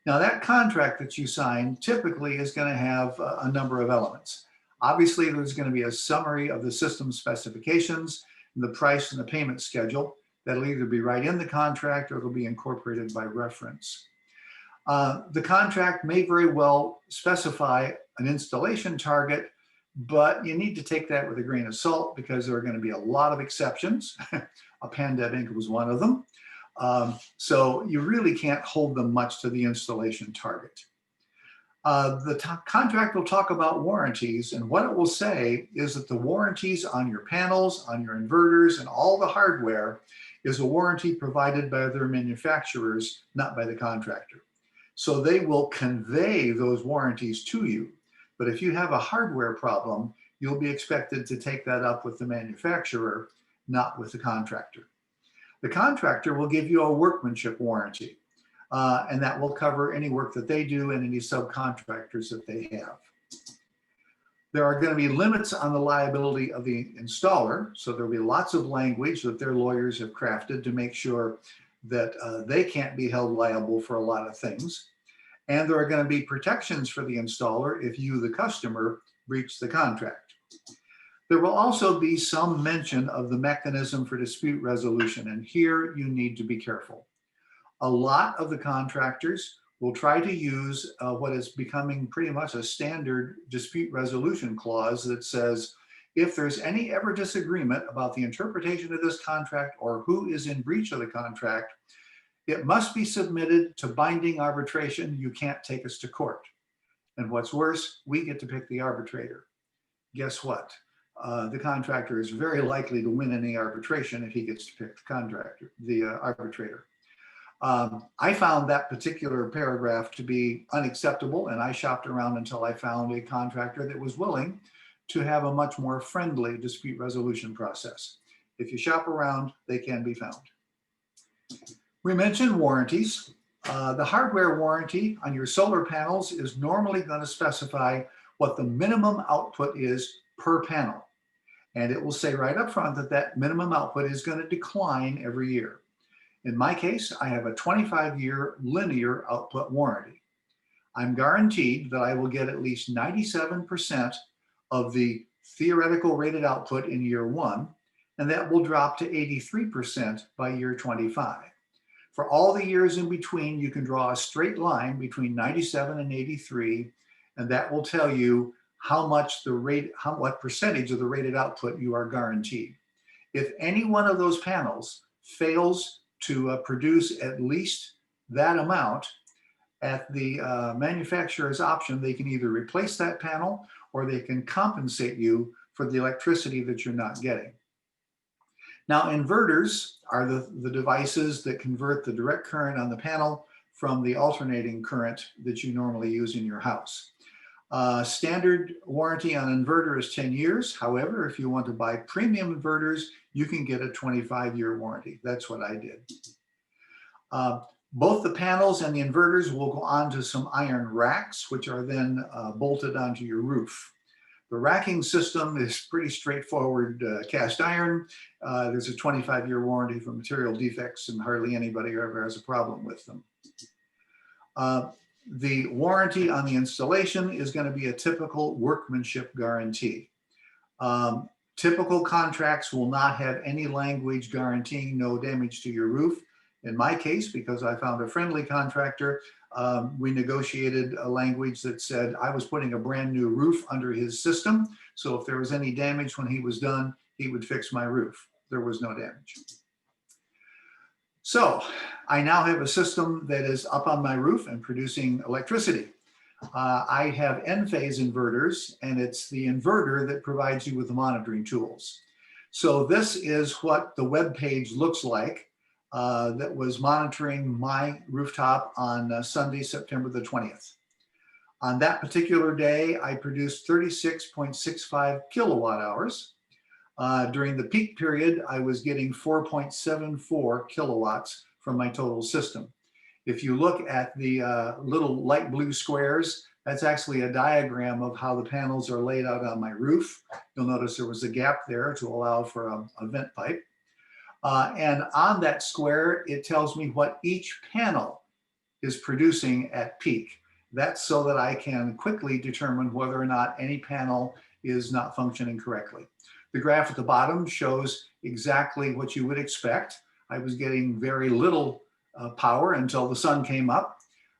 Now, that contract that you sign typically is going to have a number of elements. Obviously, there's going to be a summary of the system specifications, the price, and the payment schedule. That'll either be right in the contract or it'll be incorporated by reference. The contract may very well specify an installation target, but you need to take that with a grain of salt because there are going to be a lot of exceptions. A pandemic was one of them. So you really can't hold them much to the installation target. The contract will talk about warranties, and what it will say is that the warranties on your panels, on your inverters, and all the hardware is a warranty provided by their manufacturers, not by the contractor. So they will convey those warranties to you. But if you have a hardware problem, you'll be expected to take that up with the manufacturer, not with the contractor. The contractor will give you a workmanship warranty, and that will cover any work that they do and any subcontractors that they have. There are going to be limits on the liability of the installer, so there'll be lots of language that their lawyers have crafted to make sure that they can't be held liable for a lot of things. And there are going to be protections for the installer if you, the customer, breach the contract. There will also be some mention of the mechanism for dispute resolution, and here you need to be careful. A lot of the contractors will try to use what is becoming pretty much a standard dispute resolution clause that says, if there's any ever disagreement about the interpretation of this contract or who is in breach of the contract, it must be submitted to binding arbitration. You can't take us to court. And what's worse, we get to pick the arbitrator. Guess what? The contractor is very likely to win any arbitration if he gets to pick the arbitrator. I found that particular paragraph to be unacceptable, and I shopped around until I found a contractor that was willing to have a much more friendly dispute resolution process. If you shop around, they can be found. We mentioned warranties. The hardware warranty on your solar panels is normally going to specify what the minimum output is per panel. And it will say right up front that that minimum output is going to decline every year. In my case, I have a 25-year linear output warranty. I'm guaranteed that I will get at least 97% of the theoretical rated output in year 1, and that will drop to 83% by year 25. For all the years in between, you can draw a straight line between 97 and 83, and that will tell you how much what percentage of the rated output you are guaranteed. If any one of those panels fails to produce at least that amount, at the manufacturer's option, they can either replace that panel or they can compensate you for the electricity that you're not getting. Now, inverters are the devices that convert the direct current on the panel from the alternating current that you normally use in your house. Standard warranty on inverter is 10 years. However, if you want to buy premium inverters, you can get a 25-year warranty. That's what I did. Both the panels and the inverters will go onto some iron racks, which are then bolted onto your roof. The racking system is pretty straightforward, cast iron. There's a 25-year warranty for material defects, and hardly anybody ever has a problem with them. The warranty on the installation is going to be a typical workmanship guarantee. Typical contracts will not have any language guaranteeing no damage to your roof. In my case, because I found a friendly contractor, we negotiated a language that said I was putting a brand new roof under his system. So if there was any damage when he was done, he would fix my roof. There was no damage. So I now have a system that is up on my roof and producing electricity. I have N-phase inverters, and it's the inverter that provides you with the monitoring tools. So this is what the web page looks like that was monitoring my rooftop on Sunday, September the 20th. On that particular day, I produced 36.65 kilowatt hours. During the peak period, I was getting 4.74 kilowatts from my total system. If you look at the little light blue squares, that's actually a diagram of how the panels are laid out on my roof. You'll notice there was a gap there to allow for a vent pipe. And on that square, it tells me what each panel is producing at peak. That's so that I can quickly determine whether or not any panel is not functioning correctly. The graph at the bottom shows exactly what you would expect. I was getting very little power until the sun came up.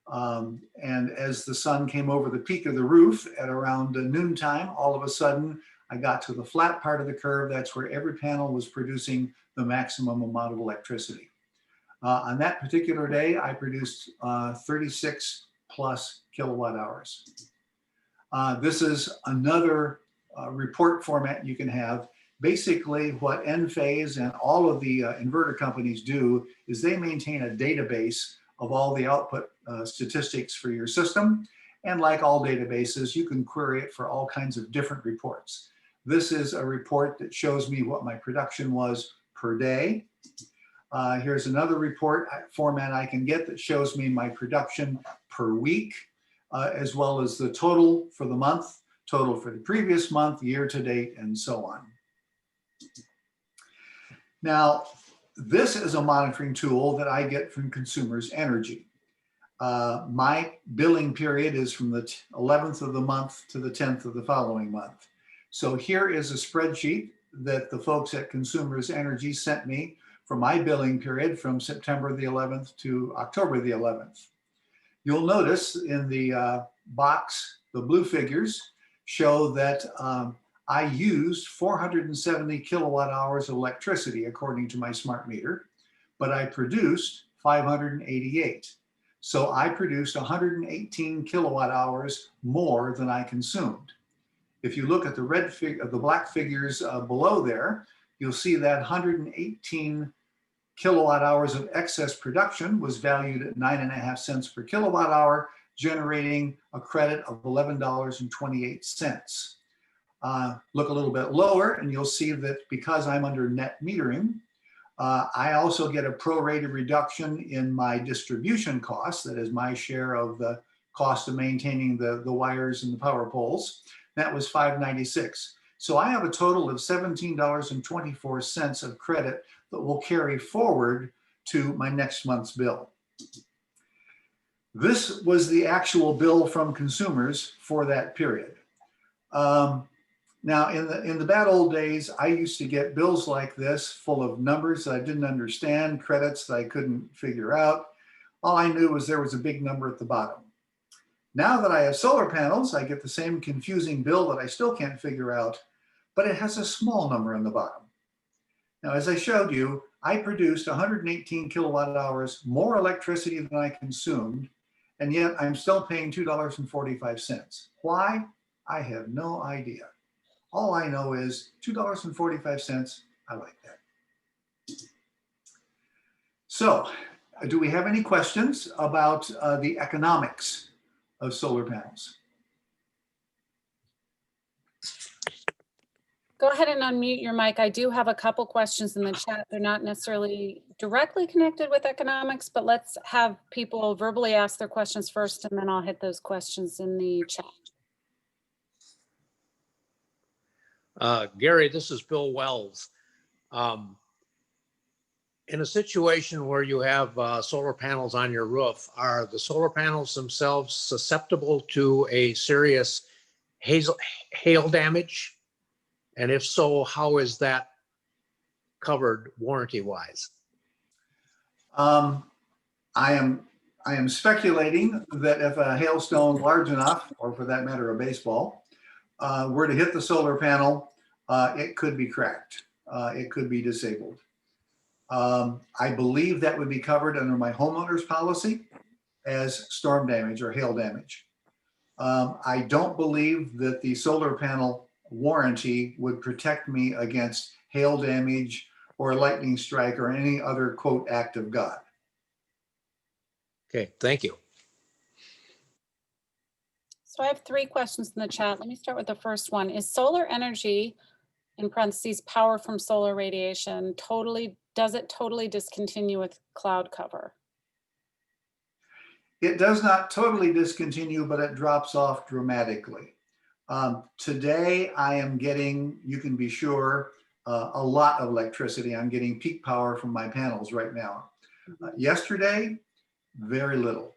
And as the sun came over the peak of the roof at around noontime, all of a sudden I got to the flat part of the curve. That's where every panel was producing the maximum amount of electricity. On that particular day, I produced 36 plus kilowatt hours. This is another report format you can have. Basically, what N-phase and all of the inverter companies do is they maintain a database of all the output statistics for your system. And like all databases, you can query it for all kinds of different reports. This is a report that shows me what my production was per day. Here's another report format I can get that shows me my production per week, as well as the total for the month, total for the previous month, year to date, and so on. Now, this is a monitoring tool that I get from Consumers Energy. My billing period is from the 11th of the month to the 10th of the following month. So here is a spreadsheet that the folks at Consumers Energy sent me for my billing period from September the 11th to October the 11th. You'll notice in the box, the blue figures show that I used 470 kilowatt hours of electricity according to my smart meter, but I produced 588. So I produced 118 kilowatt hours more than I consumed. If you look at the black figures below there, you'll see that 118 kilowatt hours of excess production was valued at 9.5 cents per kilowatt hour, generating a credit of $11.28. Look a little bit lower and you'll see that because I'm under net metering, I also get a prorated reduction in my distribution costs. That is my share of the cost of maintaining the wires and the power poles. That was $5.96. So I have a total of $17.24 of credit that will carry forward to my next month's bill. This was the actual bill from consumers for that period. Now, in the bad old days, I used to get bills like this full of numbers that I didn't understand, credits that I couldn't figure out. All I knew was there was a big number at the bottom. Now that I have solar panels, I get the same confusing bill that I still can't figure out, but it has a small number in the bottom. Now, as I showed you, I produced 118 kilowatt hours more electricity than I consumed, and yet I'm still paying $2.45. Why? I have no idea. All I know is $2.45, I like that. So, do we have any questions about the economics of solar panels? Go ahead and unmute your mic. I do have a couple questions in the chat. They're not necessarily directly connected with economics, but let's have people verbally ask their questions first, and then I'll hit those questions in the chat. Gary, this is Bill Wells. In a situation where you have solar panels on your roof, are the solar panels themselves susceptible to a serious hail damage? And if so, how is that covered warranty-wise? I am speculating that if a hailstone large enough, or for that matter, a baseball, were to hit the solar panel, it could be cracked. It could be disabled. I believe that would be covered under my homeowner's policy as storm damage or hail damage. I don't believe that the solar panel warranty would protect me against hail damage or lightning strike or any other quote act of God. Okay, thank you. So I have 3 questions in the chat. Let me start with the first one. Is solar energy, in parentheses, power from solar radiation, does it totally discontinue with cloud cover? It does not totally discontinue, but it drops off dramatically. Today, I am getting, you can be sure, a lot of electricity. I'm getting peak power from my panels right now. Yesterday, very little.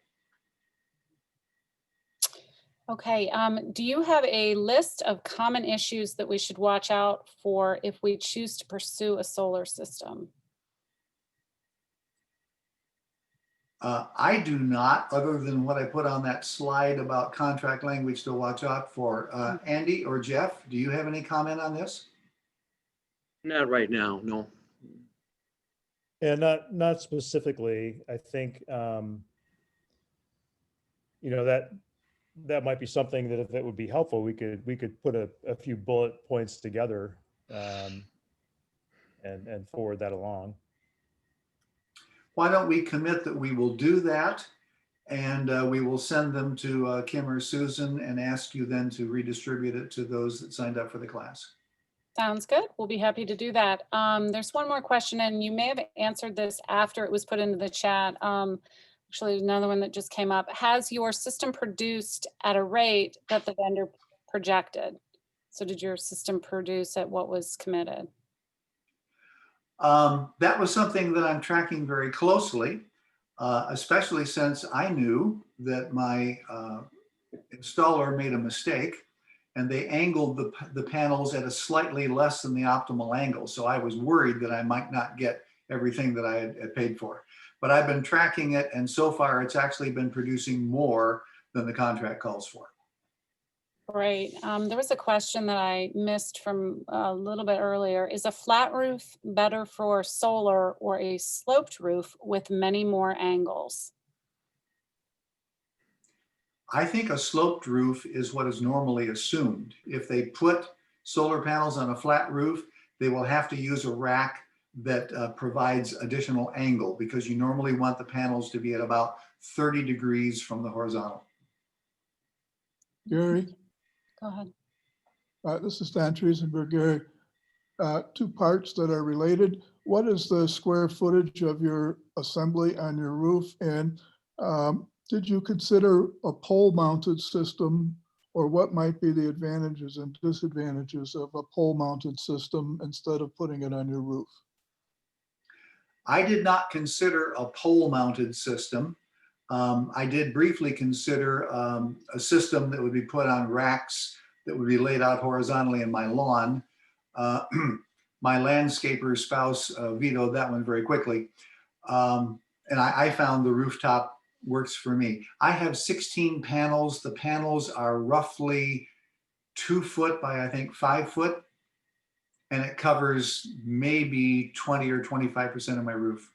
Okay, do you have a list of common issues that we should watch out for if we choose to pursue a solar system? I do not, other than what I put on that slide about contract language to watch out for. Andy or Jeff, do you have any comment on this? Not right now, no. And not specifically. I think you know, that might be something that if it would be helpful, we could put a few bullet points together and forward that along. Why don't we commit that we will do that, and we will send them to Kim or Susan and ask you then to redistribute it to those that signed up for the class. Sounds good. We'll be happy to do that. There's one more question, and you may have answered this after it was put into the chat. Actually, another one that just came up. Has your system produced at a rate that the vendor projected? So did your system produce at what was committed? That was something that I'm tracking very closely, especially since I knew that my installer made a mistake and they angled the panels at a slightly less than the optimal angle. So I was worried that I might not get everything that I had paid for. But I've been tracking it, and so far it's actually been producing more than the contract calls for. Great. There was a question that I missed from a little bit earlier. Is a flat roof better for solar or a sloped roof with many more angles? I think a sloped roof is what is normally assumed. If they put solar panels on a flat roof, they will have to use a rack that provides additional angle, because you normally want the panels to be at about 30 degrees from the horizontal. Gary, Go ahead. this is Dan Triesenberg. Gary, 2 parts that are related. What is the square footage of your assembly on your roof? And did you consider a pole mounted system, or what might be the advantages and disadvantages of a pole mounted system instead of putting it on your roof? I did not consider a pole mounted system. I did briefly consider a system that would be put on racks that would be laid out horizontally in my lawn. My landscaper spouse vetoed that one very quickly. And I found the rooftop works for me. I have 16 panels. The panels are roughly 2 foot by, I think, 5 foot. And it covers maybe 20 or 25% of my roof.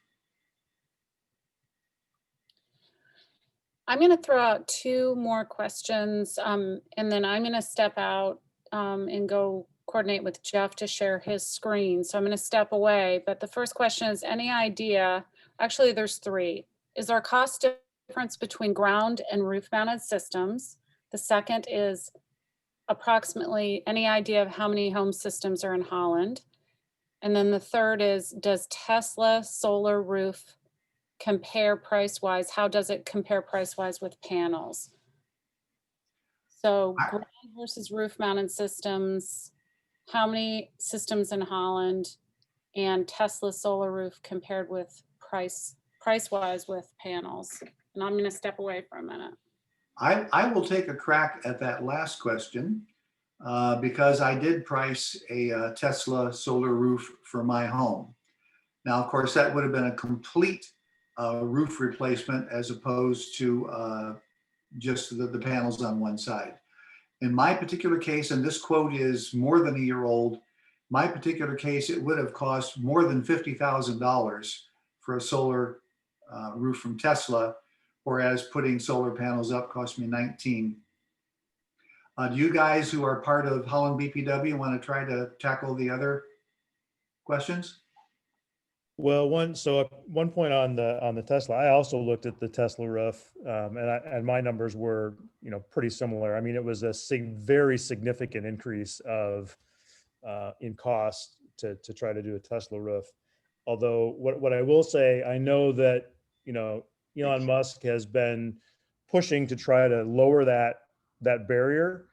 I'm going to throw out 2 more questions, and then I'm going to step out and go coordinate with Jeff to share his screen. So I'm going to step away. But the first question is, any idea, actually there's 3. Is there a cost difference between ground and roof mounted systems? The second is approximately any idea of how many home systems are in Holland? And then the third is, does Tesla solar roof compare price-wise? How does it compare price-wise with panels? So ground versus roof mounted systems, how many systems in Holland and Tesla solar roof compared with price-wise with panels? And I'm going to step away for a minute. I will take a crack at that last question because I did price a Tesla solar roof for my home. Now, of course, that would have been a complete roof replacement as opposed to just the panels on one side. In my particular case, and this quote is more than a year old, my particular case, it would have cost more than $50,000 for a solar roof from Tesla, whereas putting solar panels up cost me 19. Do you guys who are part of Holland BPW want to try to tackle the other questions? Well, one point on the Tesla, I also looked at the Tesla roof, and my numbers were, pretty similar. I mean, it was a very significant increase in cost to try to do a Tesla roof. Although what I will say, I know that Elon Musk has been pushing to try to lower that barrier.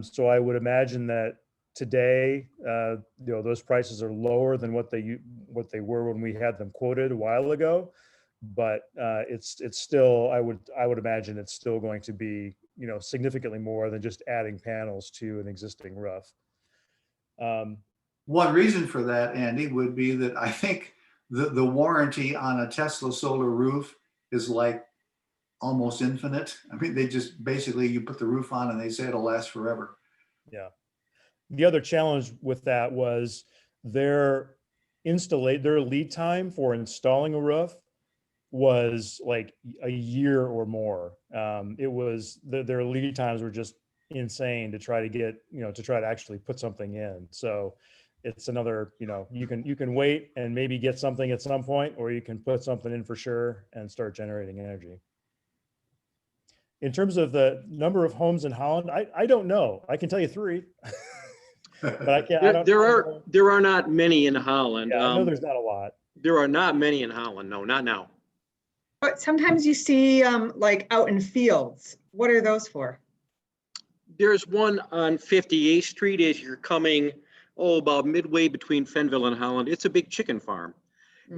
So I would imagine that today, those prices are lower than what they were when we had them quoted a while ago. But it's still, I would imagine it's still going to be, significantly more than just adding panels to an existing roof. One reason for that, Andy, would be that I think the warranty on a Tesla solar roof is like almost infinite. I mean, they just basically, you put the roof on and they say it'll last forever. Yeah. The other challenge with that was their lead time for installing a roof was like a year or more. It was their lead times were just insane to try to get, to try to actually put something in. So it's another, you can wait and maybe get something at some point, or you can put something in for sure and start generating energy. In terms of the number of homes in Holland, I don't know. I can tell you 3. But I can't. There are not many in Holland. Yeah, I know there's not a lot. There are not many in Holland. No, not now. But sometimes you see like out in fields. What are those for? There's one on 58th Street as you're coming, about midway between Fenville and Holland. It's a big chicken farm.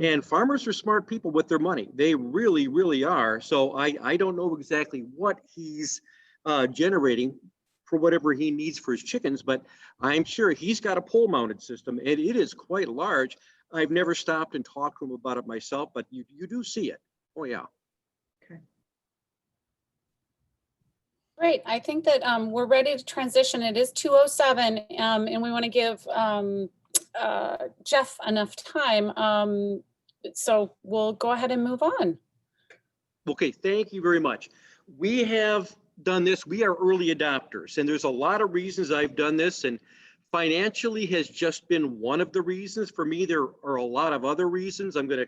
And farmers are smart people with their money. They really, really are. So I don't know exactly what he's generating for whatever he needs for his chickens, but I'm sure he's got a pole mounted system and it is quite large. I've never stopped and talked to him about it myself, but you do see it. Oh yeah. Okay. Great. I think that we're ready to transition. It is 2:07 and we want to give Jeff enough time. So we'll go ahead and move on. Okay, thank you very much. We have done this. We are early adopters, and there's a lot of reasons I've done this, and financially has just been one of the reasons. For me, there are a lot of other reasons. I'm going to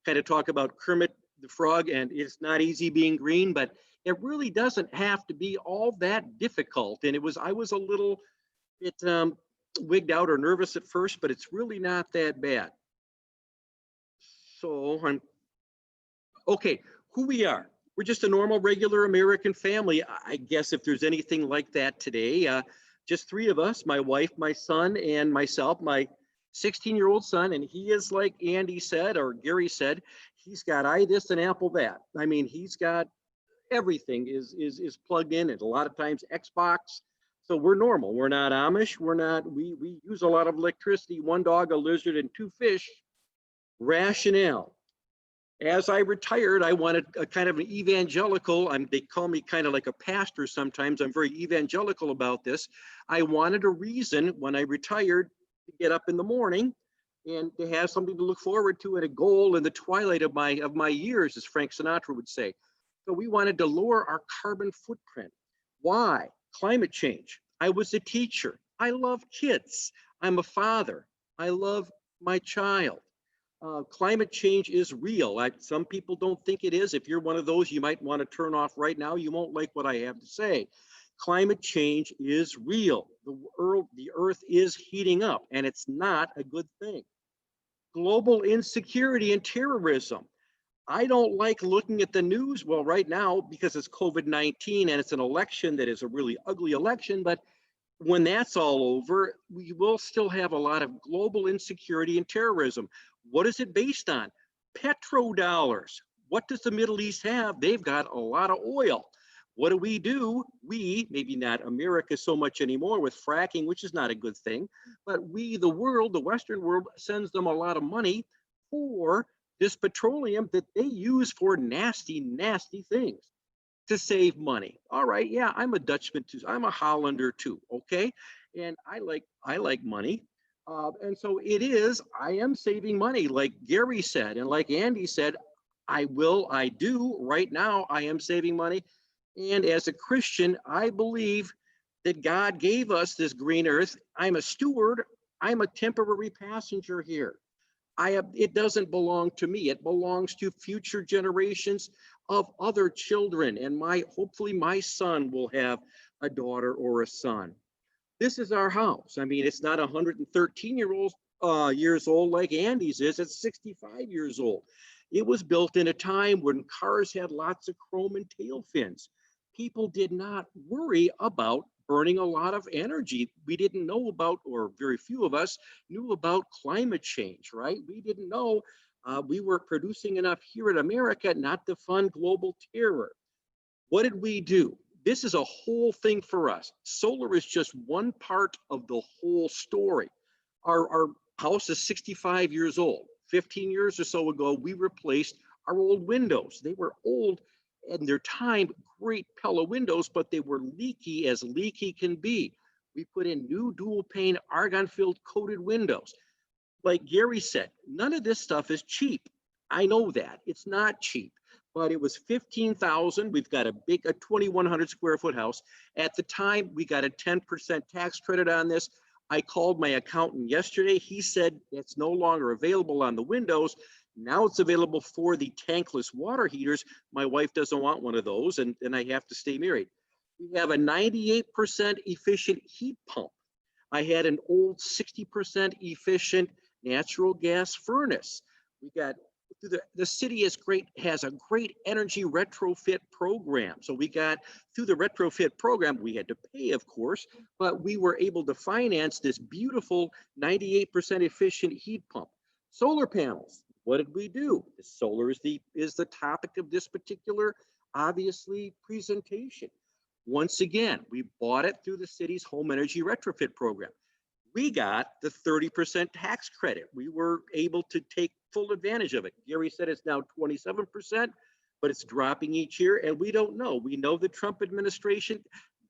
kind of talk about Kermit the Frog, and it's not easy being green, but it really doesn't have to be all that difficult. And I was a little bit wigged out or nervous at first, but it's really not that bad. So okay, who we are. We're just a normal, regular American family. I guess if there's anything like that today, just 3 of us, my wife, my son, and myself, my 16-year-old son, and he is like Andy said, or Gary said, he's got this and Apple that. I mean, he's got everything is plugged in, and a lot of times Xbox. So we're normal. We're not Amish. We use a lot of electricity, 1 dog, a lizard, and 2 fish. Rationale. As I retired, I wanted a kind of an evangelical. They call me kind of like a pastor sometimes. I'm very evangelical about this. I wanted a reason when I retired to get up in the morning and to have something to look forward to and a goal in the twilight of my years, as Frank Sinatra would say. So we wanted to lower our carbon footprint. Why? Climate change. I was a teacher. I love kids. I'm a father. I love my child. Climate change is real. Some people don't think it is. If you're one of those, you might want to turn off right now. You won't like what I have to say. Climate change is real. The earth is heating up, and it's not a good thing. Global insecurity and terrorism. I don't like looking at the news. Well, right now, because it's COVID-19 and it's an election that is a really ugly election, but when that's all over, we will still have a lot of global insecurity and terrorism. What is it based on? Petrodollars. What does the Middle East have? They've got a lot of oil. What do? We, maybe not America so much anymore with fracking, which is not a good thing, but we, the world, the Western world, sends them a lot of money for this petroleum that they use for nasty, nasty things to save money. All right, yeah, I'm a Dutchman too. I'm a Hollander too, okay? And I like money. And so I am saving money, like Gary said, and like Andy said, I do. Right now, I am saving money. And as a Christian, I believe that God gave us this green earth. I'm a steward. I'm a temporary passenger here. It doesn't belong to me. It belongs to future generations of other children. And hopefully my son will have a daughter or a son. This is our house. I mean, it's not 113 years old like Andy's is. It's 65 years old. It was built in a time when cars had lots of chrome and tail fins. People did not worry about burning a lot of energy. We didn't know about, or very few of us knew about climate change, right? We didn't know we were producing enough here in America not to fund global terror. What did we do? This is a whole thing for us. Solar is just one part of the whole story. Our house is 65 years old. 15 years or so ago, we replaced our old windows. They were old in their time, great Pella windows, but they were leaky as leaky can be. We put in new dual pane argon-filled coated windows. Like Gary said, none of this stuff is cheap. I know that. It's not cheap, but it was $15,000. We've got a 2,100 square foot house. At the time, we got a 10% tax credit on this. I called my accountant yesterday. He said it's no longer available on the windows. Now it's available for the tankless water heaters. My wife doesn't want one of those, and I have to stay married. We have a 98% efficient heat pump. I had an old 60% efficient natural gas furnace. We got the city has a great energy retrofit program. So we got through the retrofit program, we had to pay, of course, but we were able to finance this beautiful 98% efficient heat pump. Solar panels. What did we do? The solar is the topic of this particular, obviously, presentation. Once again, we bought it through the city's home energy retrofit program. We got the 30% tax credit. We were able to take full advantage of it. Gary said it's now 27%, but it's dropping each year, and we don't know. We know the Trump administration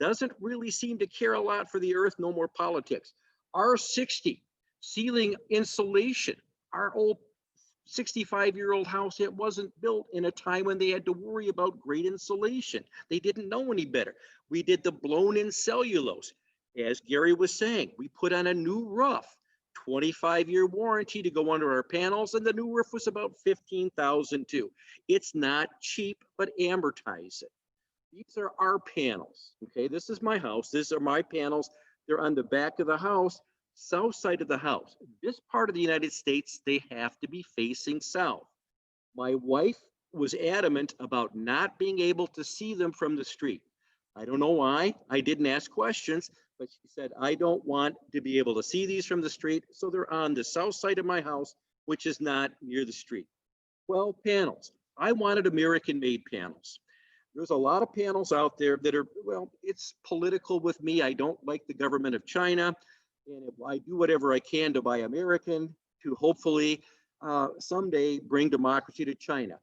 doesn't really seem to care a lot for the earth, no more politics. R60, ceiling insulation, our old 65-year-old house, it wasn't built in a time when they had to worry about great insulation. They didn't know any better. We did the blown-in cellulose. As Gary was saying, we put on a new roof, 25-year warranty to go under our panels, and the new roof was about $15,000 too. It's not cheap, but amortize it. These are our panels, okay? This is my house. These are my panels. They're on the back of the house, south side of the house. This part of the United States, they have to be facing south. My wife was adamant about not being able to see them from the street. I don't know why. I didn't ask questions, but she said, I don't want to be able to see these from the street. So they're on the south side of my house, which is not near the street. 12 panels. I wanted American-made panels. There's a lot of panels out there that are, well, it's political with me. I don't like the government of China. And I do whatever I can to buy American to hopefully someday bring democracy to China.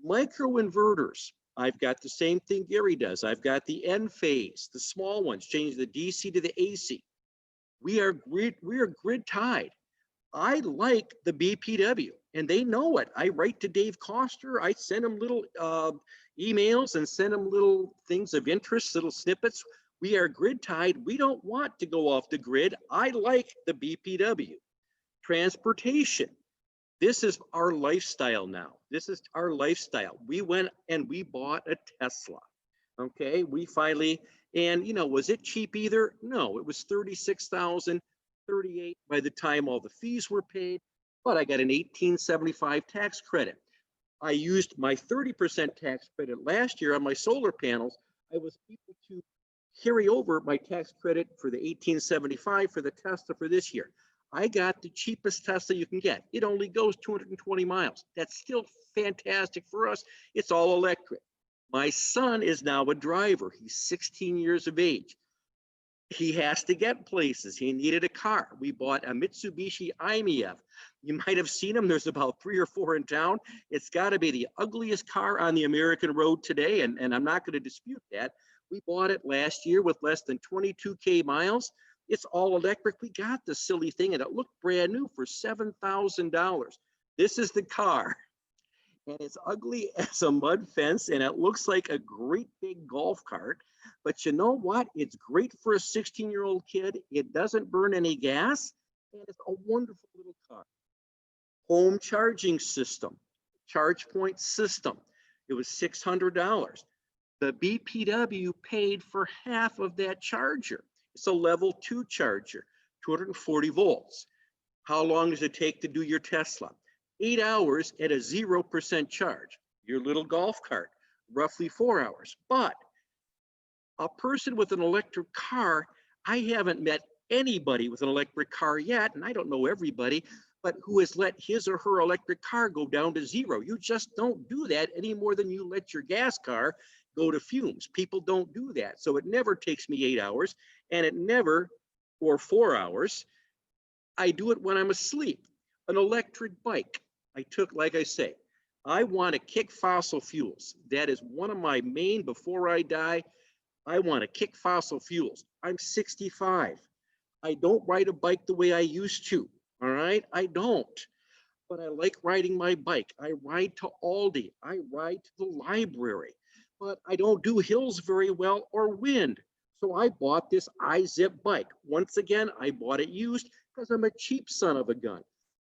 Microinverters. I've got the same thing Gary does. I've got the N phase, the small ones, change the DC to the AC. We are grid tied. I like the BPW, and they know it. I write to Dave Koster. I send him little emails and send him little things of interest, little snippets. We are grid tied. We don't want to go off the grid. I like the BPW. Transportation. This is our lifestyle now. This is our lifestyle. We went and we bought a Tesla. Okay, we finally, and was it cheap either? No, it was $36,000, $38,000 by the time all the fees were paid, but I got an $1,875 tax credit. I used my 30% tax credit last year on my solar panels. I was able to carry over my tax credit for the 1875 for the Tesla for this year. I got the cheapest Tesla you can get. It only goes 220 miles. That's still fantastic for us. It's all electric. My son is now a driver. He's 16 years of age. He has to get places. He needed a car. We bought a Mitsubishi i-MiEV. You might have seen them. There's about 3 or 4 in town. It's got to be the ugliest car on the American road today, and I'm not going to dispute that. We bought it last year with less than 22K miles. It's all electric. We got the silly thing, and it looked brand new for $7,000. This is the car, and it's ugly as a mud fence, and it looks like a great big golf cart. But you know what? It's great for a 16-year-old kid. It doesn't burn any gas, and it's a wonderful little car. Home charging system, charge point system. It was $600. The BPW paid for half of that charger. It's a level 2 charger, 240 volts. How long does it take to do your Tesla? 8 hours at a 0% charge. Your little golf cart, roughly 4 hours. But a person with an electric car, I haven't met anybody with an electric car yet, and I don't know everybody, but who has let his or her electric car go down to 0. You just don't do that any more than you let your gas car go to fumes. People don't do that. So it never takes me 8 hours, and it never, or 4 hours. I do it when I'm asleep. An electric bike. I took, like I say, I want to kick fossil fuels. That is one of my main, before I die, I want to kick fossil fuels. I'm 65. I don't ride a bike the way I used to. All right, I don't. But I like riding my bike. I ride to Aldi. I ride to the library. But I don't do hills very well or wind. So I bought this iZip bike. Once again, I bought it used because I'm a cheap son of a gun.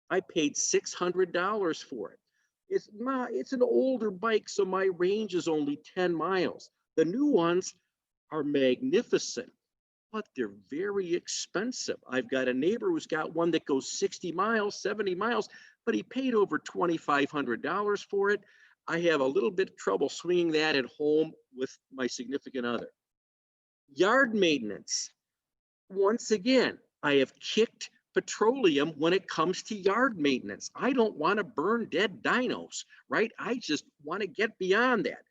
I paid $600 for it. It's an older bike, so my range is only 10 miles. The new ones are magnificent, but they're very expensive. I've got a neighbor who's got one that goes 60 miles, 70 miles, but he paid over $2,500 for it. I have a little bit of trouble swinging that at home with my significant other. Yard maintenance. Once again, I have kicked petroleum when it comes to yard maintenance. I don't want to burn dead dinos, right? I just want to get beyond that.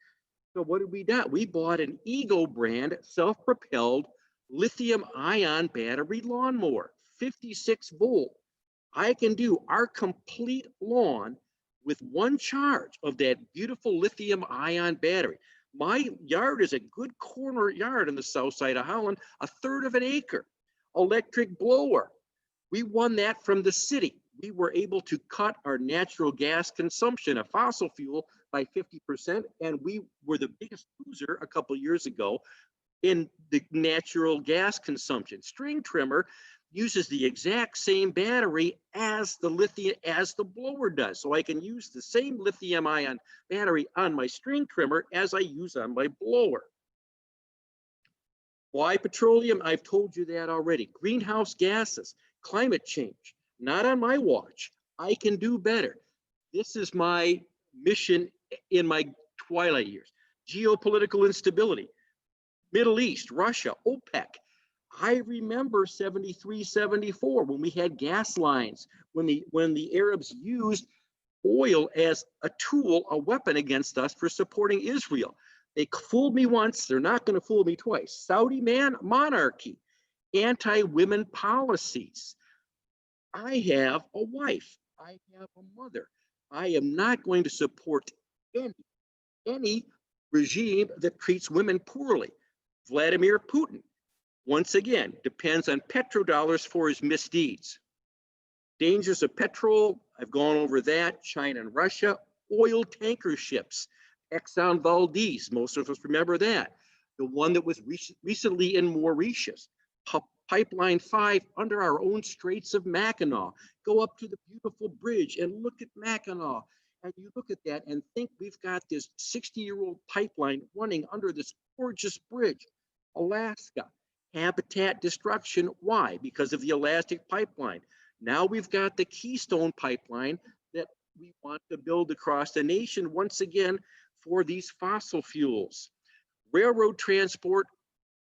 So what did we do? We bought an Ego brand self-propelled lithium ion battery lawnmower, 56 volt. I can do our complete lawn with one charge of that beautiful lithium ion battery. My yard is a good corner yard in the south side of Holland, 1/3 of an acre. Electric blower. We won that from the city. We were able to cut our natural gas consumption of fossil fuel by 50%, and we were the biggest loser a couple years ago in the natural gas consumption. String trimmer uses the exact same battery as the lithium, as the blower does. So I can use the same lithium ion battery on my string trimmer as I use on my blower. Why petroleum? I've told you that already. Greenhouse gases, climate change, not on my watch. I can do better. This is my mission in my twilight years. Geopolitical instability, Middle East, Russia, OPEC. I remember 73, 74 when we had gas lines, when the Arabs used oil as a tool, a weapon against us for supporting Israel. They fooled me once, they're not going to fool me twice. Saudi monarchy, anti-women policies. I have a wife, I have a mother. I am not going to support any regime that treats women poorly. Vladimir Putin, once again, depends on petrodollars for his misdeeds. Dangers of petrol, I've gone over that. China and Russia, oil tanker ships, Exxon Valdez, most of us remember that. The one that was recently in Mauritius. Pipeline 5 under our own Straits of Mackinac. Go up to the beautiful bridge and look at Mackinac. And you look at that and think we've got this 60-year-old pipeline running under this gorgeous bridge. Alaska, habitat destruction. Why? Because of the elastic pipeline. Now we've got the Keystone pipeline that we want to build across the nation once again for these fossil fuels. Railroad transport,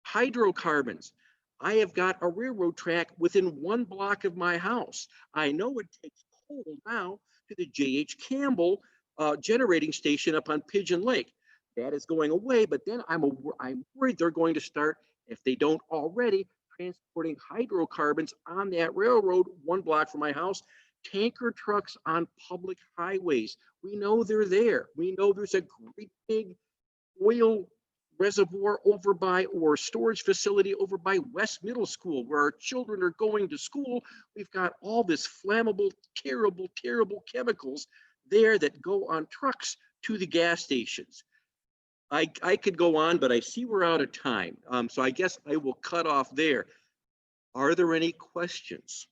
Hydrocarbons. I have got a railroad track within 1 block of my house. I know it takes coal now to the J.H. Campbell generating station up on Pigeon Lake. That is going away, but then I'm worried they're going to start, if they don't already, transporting hydrocarbons on that railroad 1 block from my house. Tanker trucks on public highways. We know they're there. We know there's a great big oil reservoir over by, or storage facility over by West Middle School, where our children are going to school. We've got all this flammable, terrible, terrible chemicals there that go on trucks to the gas stations. I could go on, but I see we're out of time. So I guess I will cut off there. Are there any questions?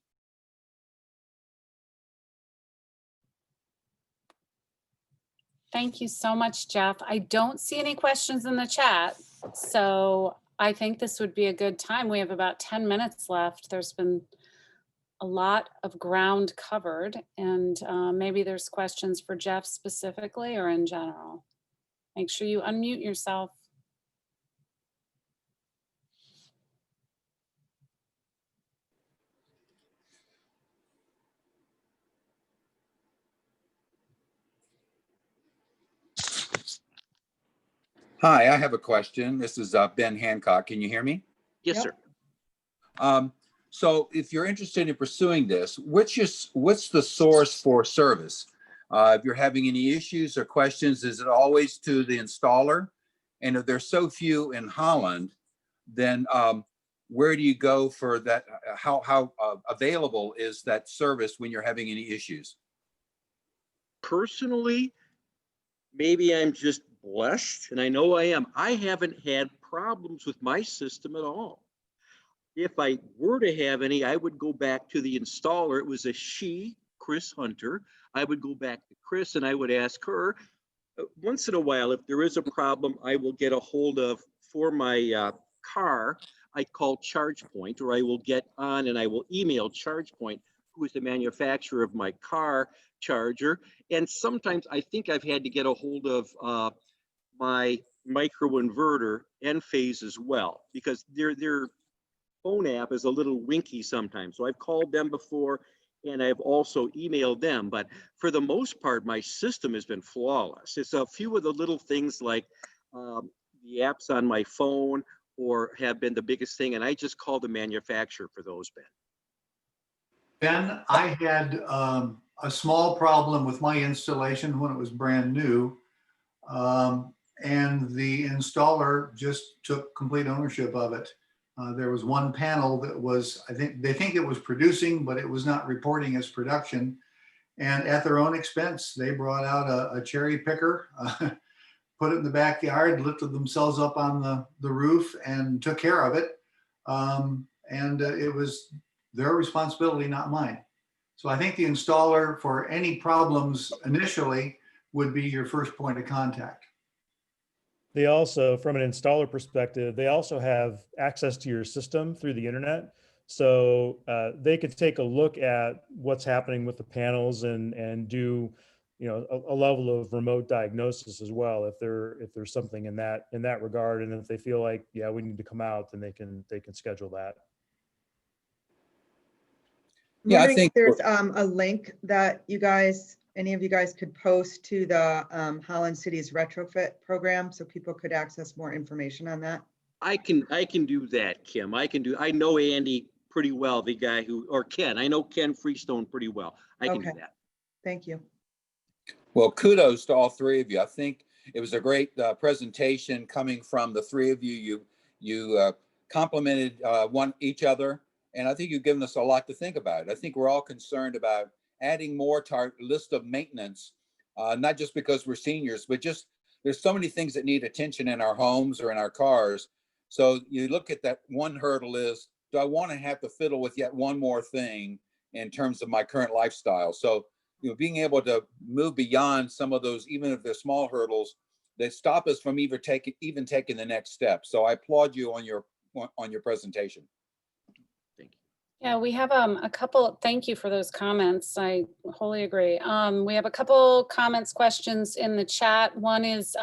Thank you so much, Jeff. I don't see any questions in the chat, so I think this would be a good time. We have about 10 minutes left. There's been a lot of ground covered, and maybe there's questions for Jeff specifically or in general. Make sure you unmute yourself. Hi, I have a question. This is Ben Hancock. Can you hear me? Yes, Yep. sir. So if you're interested in pursuing this, what's the source for service? If you're having any issues or questions, is it always to the installer? And if there's so few in Holland, then where do you go for that? How available is that service when you're having any issues? Personally, maybe I'm just blessed, and I know I am. I haven't had problems with my system at all. If I were to have any, I would go back to the installer. It was a she, Chris Hunter. I would go back to Chris and I would ask her. Once in a while, if there is a problem, I will get a hold of, for my car, I call ChargePoint, or I will get on and I will email ChargePoint, who is the manufacturer of my car charger. And sometimes I think I've had to get a hold of my microinverter Enphase as well, because their phone app is a little winky sometimes. So I've called them before and I've also emailed them. But for the most part, my system has been flawless. It's a few of the little things like the apps on my phone or have been the biggest thing. And I just call the manufacturer for those, Ben. Ben, I had a small problem with my installation when it was brand new. And the installer just took complete ownership of it. There was one panel that was, they think it was producing, but it was not reporting as production. And at their own expense, they brought out a cherry picker, put it in the backyard, lifted themselves up on the roof and took care of it. And it was their responsibility, not mine. So I think the installer, for any problems initially, would be your first point of contact. They also, from an installer perspective, they also have access to your system through the internet. So they could take a look at what's happening with the panels and do, you know, a level of remote diagnosis as well, if there's something in that regard. And if they feel like, yeah, we need to come out, then they can schedule that. I'm Yeah, I wondering think if there's a link that any of you guys could post to the Holland City's retrofit program so people could access more information on that. I can do that, Kim. I know Andy pretty well, the guy who, or Ken. I know Ken Freestone pretty well. I can do that. Thank you. Well, kudos to all three of you. I think it was a great presentation coming from the three of you. You complimented each other, and I think you've given us a lot to think about. I think we're all concerned about adding more to our list of maintenance, not just because we're seniors, but just there's so many things that need attention in our homes or in our cars. So you look at that one hurdle is, do I want to have to fiddle with yet one more thing in terms of my current lifestyle? So, you know, being able to move beyond some of those, even if they're small hurdles, that stop us from even taking the next step. So I applaud you on your presentation. Yeah, we have a couple, thank you for those comments. I wholly agree. We have a couple comments, questions in the chat. One is,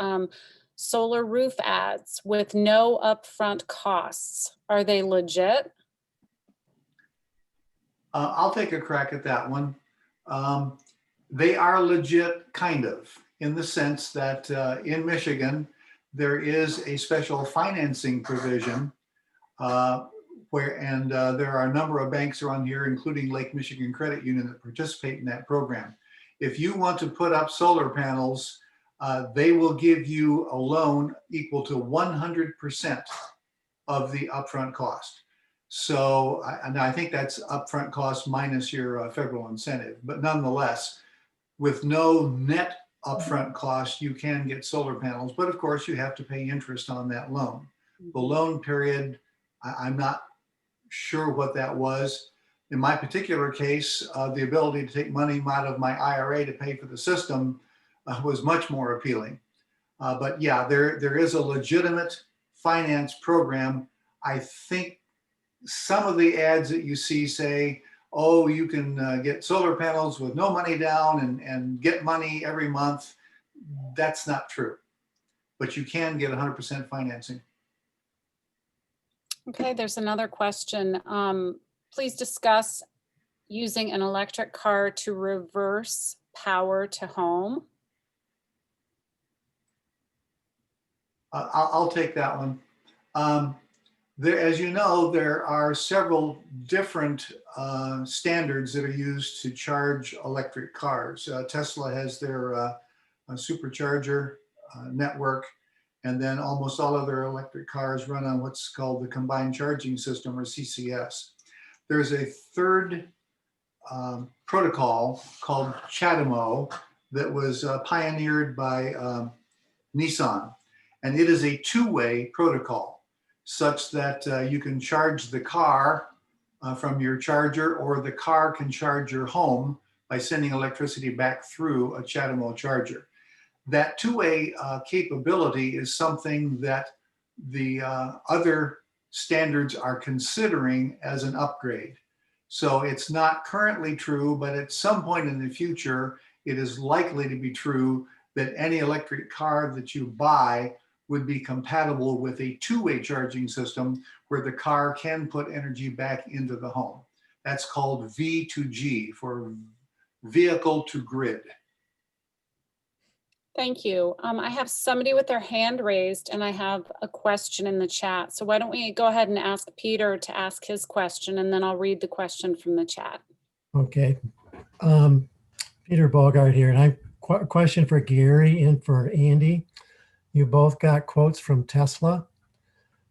solar roof ads with no upfront costs. Are they legit? I'll take a crack at that one. They are legit, kind of, in the sense that in Michigan, there is a special financing provision there are a number of banks around here, including Lake Michigan Credit Union, that participate in that program. If you want to put up solar panels, they will give you a loan equal to 100% of the upfront cost. So, and I think that's upfront cost minus your federal incentive, but nonetheless, with no net upfront cost, you can get solar panels, but of course you have to pay interest on that loan. The loan period, I'm not sure what that was. In my particular case, the ability to take money out of my IRA to pay for the system was much more appealing. But yeah, there is a legitimate finance program. I think some of the ads that you see say, oh, you can get solar panels with no money down and get money every month. That's not true, but you can get 100% financing. Okay, there's another question. Please discuss using an electric car to reverse power to home. I'll take that one. As you know, there are several different standards that are used to charge electric cars. Tesla has their supercharger network, and then almost all other electric cars run on what's called the combined charging system, or CCS. There's a third protocol called CHAdeMO that was pioneered by Nissan, and it is a two-way protocol, such that you can charge the car from your charger, or the car can charge your home by sending electricity back through a CHAdeMO charger. That two-way capability is something that the other standards are considering as an upgrade. So it's not currently true, but at some point in the future, it is likely to be true that any electric car that you buy would be compatible with a two-way charging system where the car can put energy back into the home. That's called V2G, for vehicle to grid. Thank you. I have somebody with their hand raised, and I have a question in the chat. So why don't we go ahead and ask Peter to ask his question, and then I'll read the question from the chat. Okay. Peter Bogart here, and a question for Gary and for Andy. You both got quotes from Tesla,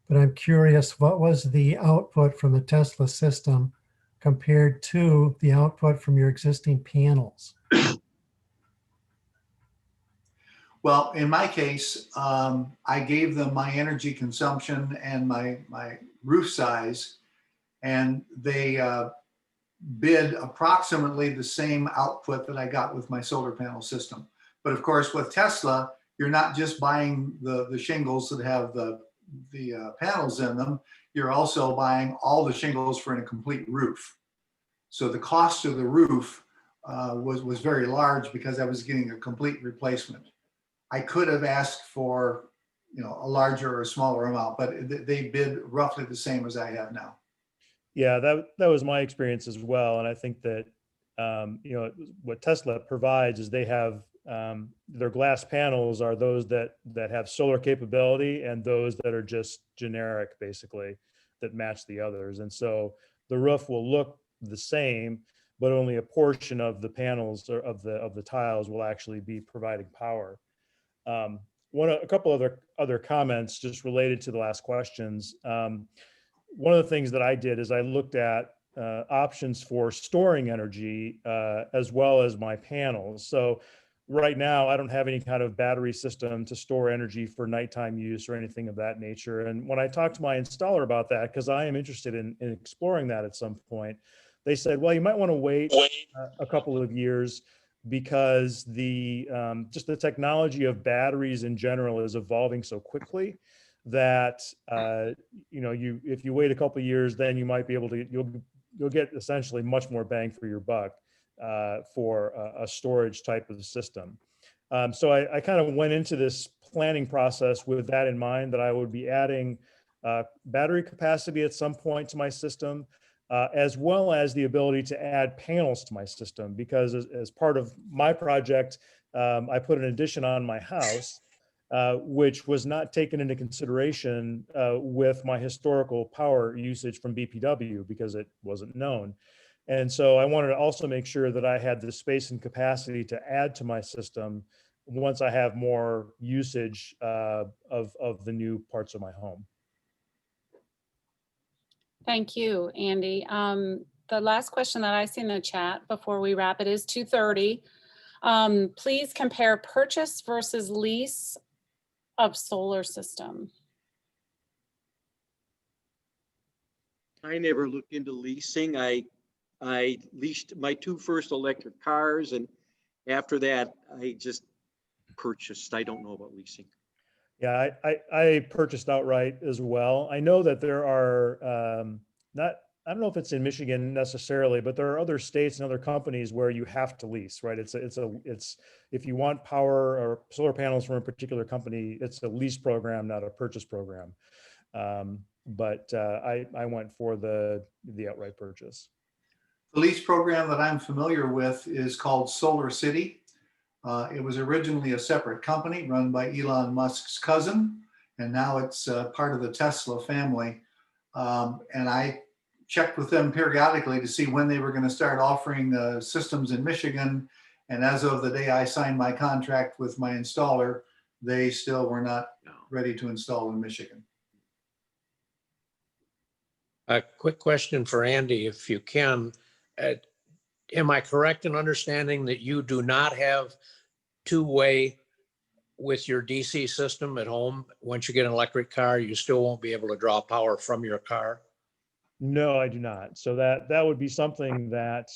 but I'm curious, what was the output from the Tesla system compared to the output from your existing panels? Well, in my case, I gave them my energy consumption and my roof size, and they bid approximately the same output that I got with my solar panel system. But of course, with Tesla, you're not just buying the shingles that have the panels in them, you're also buying all the shingles for a complete roof. So the cost of the roof was very large because I was getting a complete replacement. I could have asked for, a larger or a smaller amount, but they bid roughly the same as I have now. Yeah, that was my experience as well. And I think that, what Tesla provides is they have their glass panels are those that have solar capability, and those that are just generic, basically, that match the others. And so the roof will look the same, but only a portion of the panels or of the tiles will actually be providing power. A couple other comments just related to the last questions. One of the things that I did is I looked at options for storing energy as well as my panels. So right now, I don't have any kind of battery system to store energy for nighttime use or anything of that nature. And when I talked to my installer about that, because I am interested in exploring that at some point, they said, well, you might want to wait a couple of years, because just the technology of batteries in general is evolving so quickly that if you wait a couple of years, then you might be able to you'll get essentially much more bang for your buck for a storage type of system. So I kind of went into this planning process with that in mind, that I would be adding battery capacity at some point to my system, as well as the ability to add panels to my system, because as part of my project, I put an addition on my house, which was not taken into consideration with my historical power usage from BPW because it wasn't known. And so I wanted to also make sure that I had the space and capacity to add to my system once I have more usage of the new parts of my home. Thank you, Andy. The last question that I see in the chat before we wrap, it is 2:30. Please compare purchase versus lease of solar system. I never looked into leasing. I leased my 2 first electric cars, and after that, I just purchased. I don't know about leasing. Yeah, I purchased outright as well. I know that there are I don't know if it's in Michigan necessarily, but there are other states and other companies where you have to lease, right? It's if you want power or solar panels from a particular company, it's a lease program, not a purchase program. But I went for the outright purchase. The lease program that I'm familiar with is called Solar City. It was originally a separate company run by Elon Musk's cousin, and now it's part of the Tesla family. And I checked with them periodically to see when they were going to start offering systems in Michigan. And as of the day I signed my contract with my installer, they still were not ready to install in Michigan. A quick question for Andy, if you can. Am I correct in understanding that you do not have two-way with your DC system at home? Once you get an electric car, you still won't be able to draw power from your car? No, I do not. So that would be something that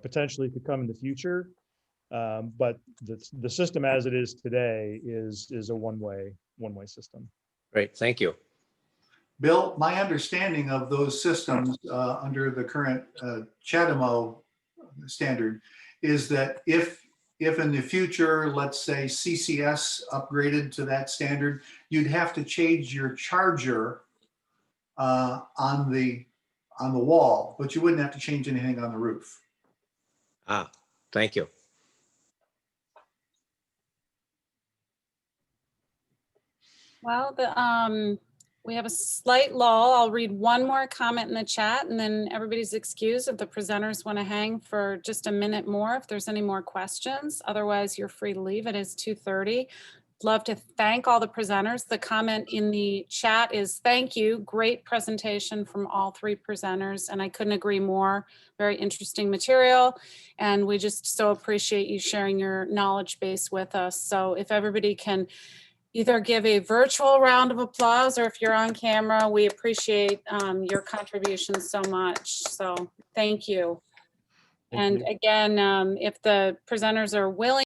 potentially could come in the future. But the system as it is today is a one-way system. Great, thank you. Bill, my understanding of those systems under the current CHAdeMO standard is that if in the future, let's say CCS upgraded to that standard, you'd have to change your charger on the wall, but you wouldn't have to change anything on the roof. Ah, thank you. Well, we have a slight lull. I'll read one more comment in the chat and then everybody's excused if the presenters want to hang for just a minute more if there's any more questions. Otherwise, you're free to leave. It is 2:30. Love to thank all the presenters. The comment in the chat is thank you. Great presentation from all 3 presenters, and I couldn't agree more. Very interesting material, and we just so appreciate you sharing your knowledge base with us. So if everybody can either give a virtual round of applause or if you're on camera, we appreciate your contributions so much. So thank you. Thank And you. again, if the presenters are willing,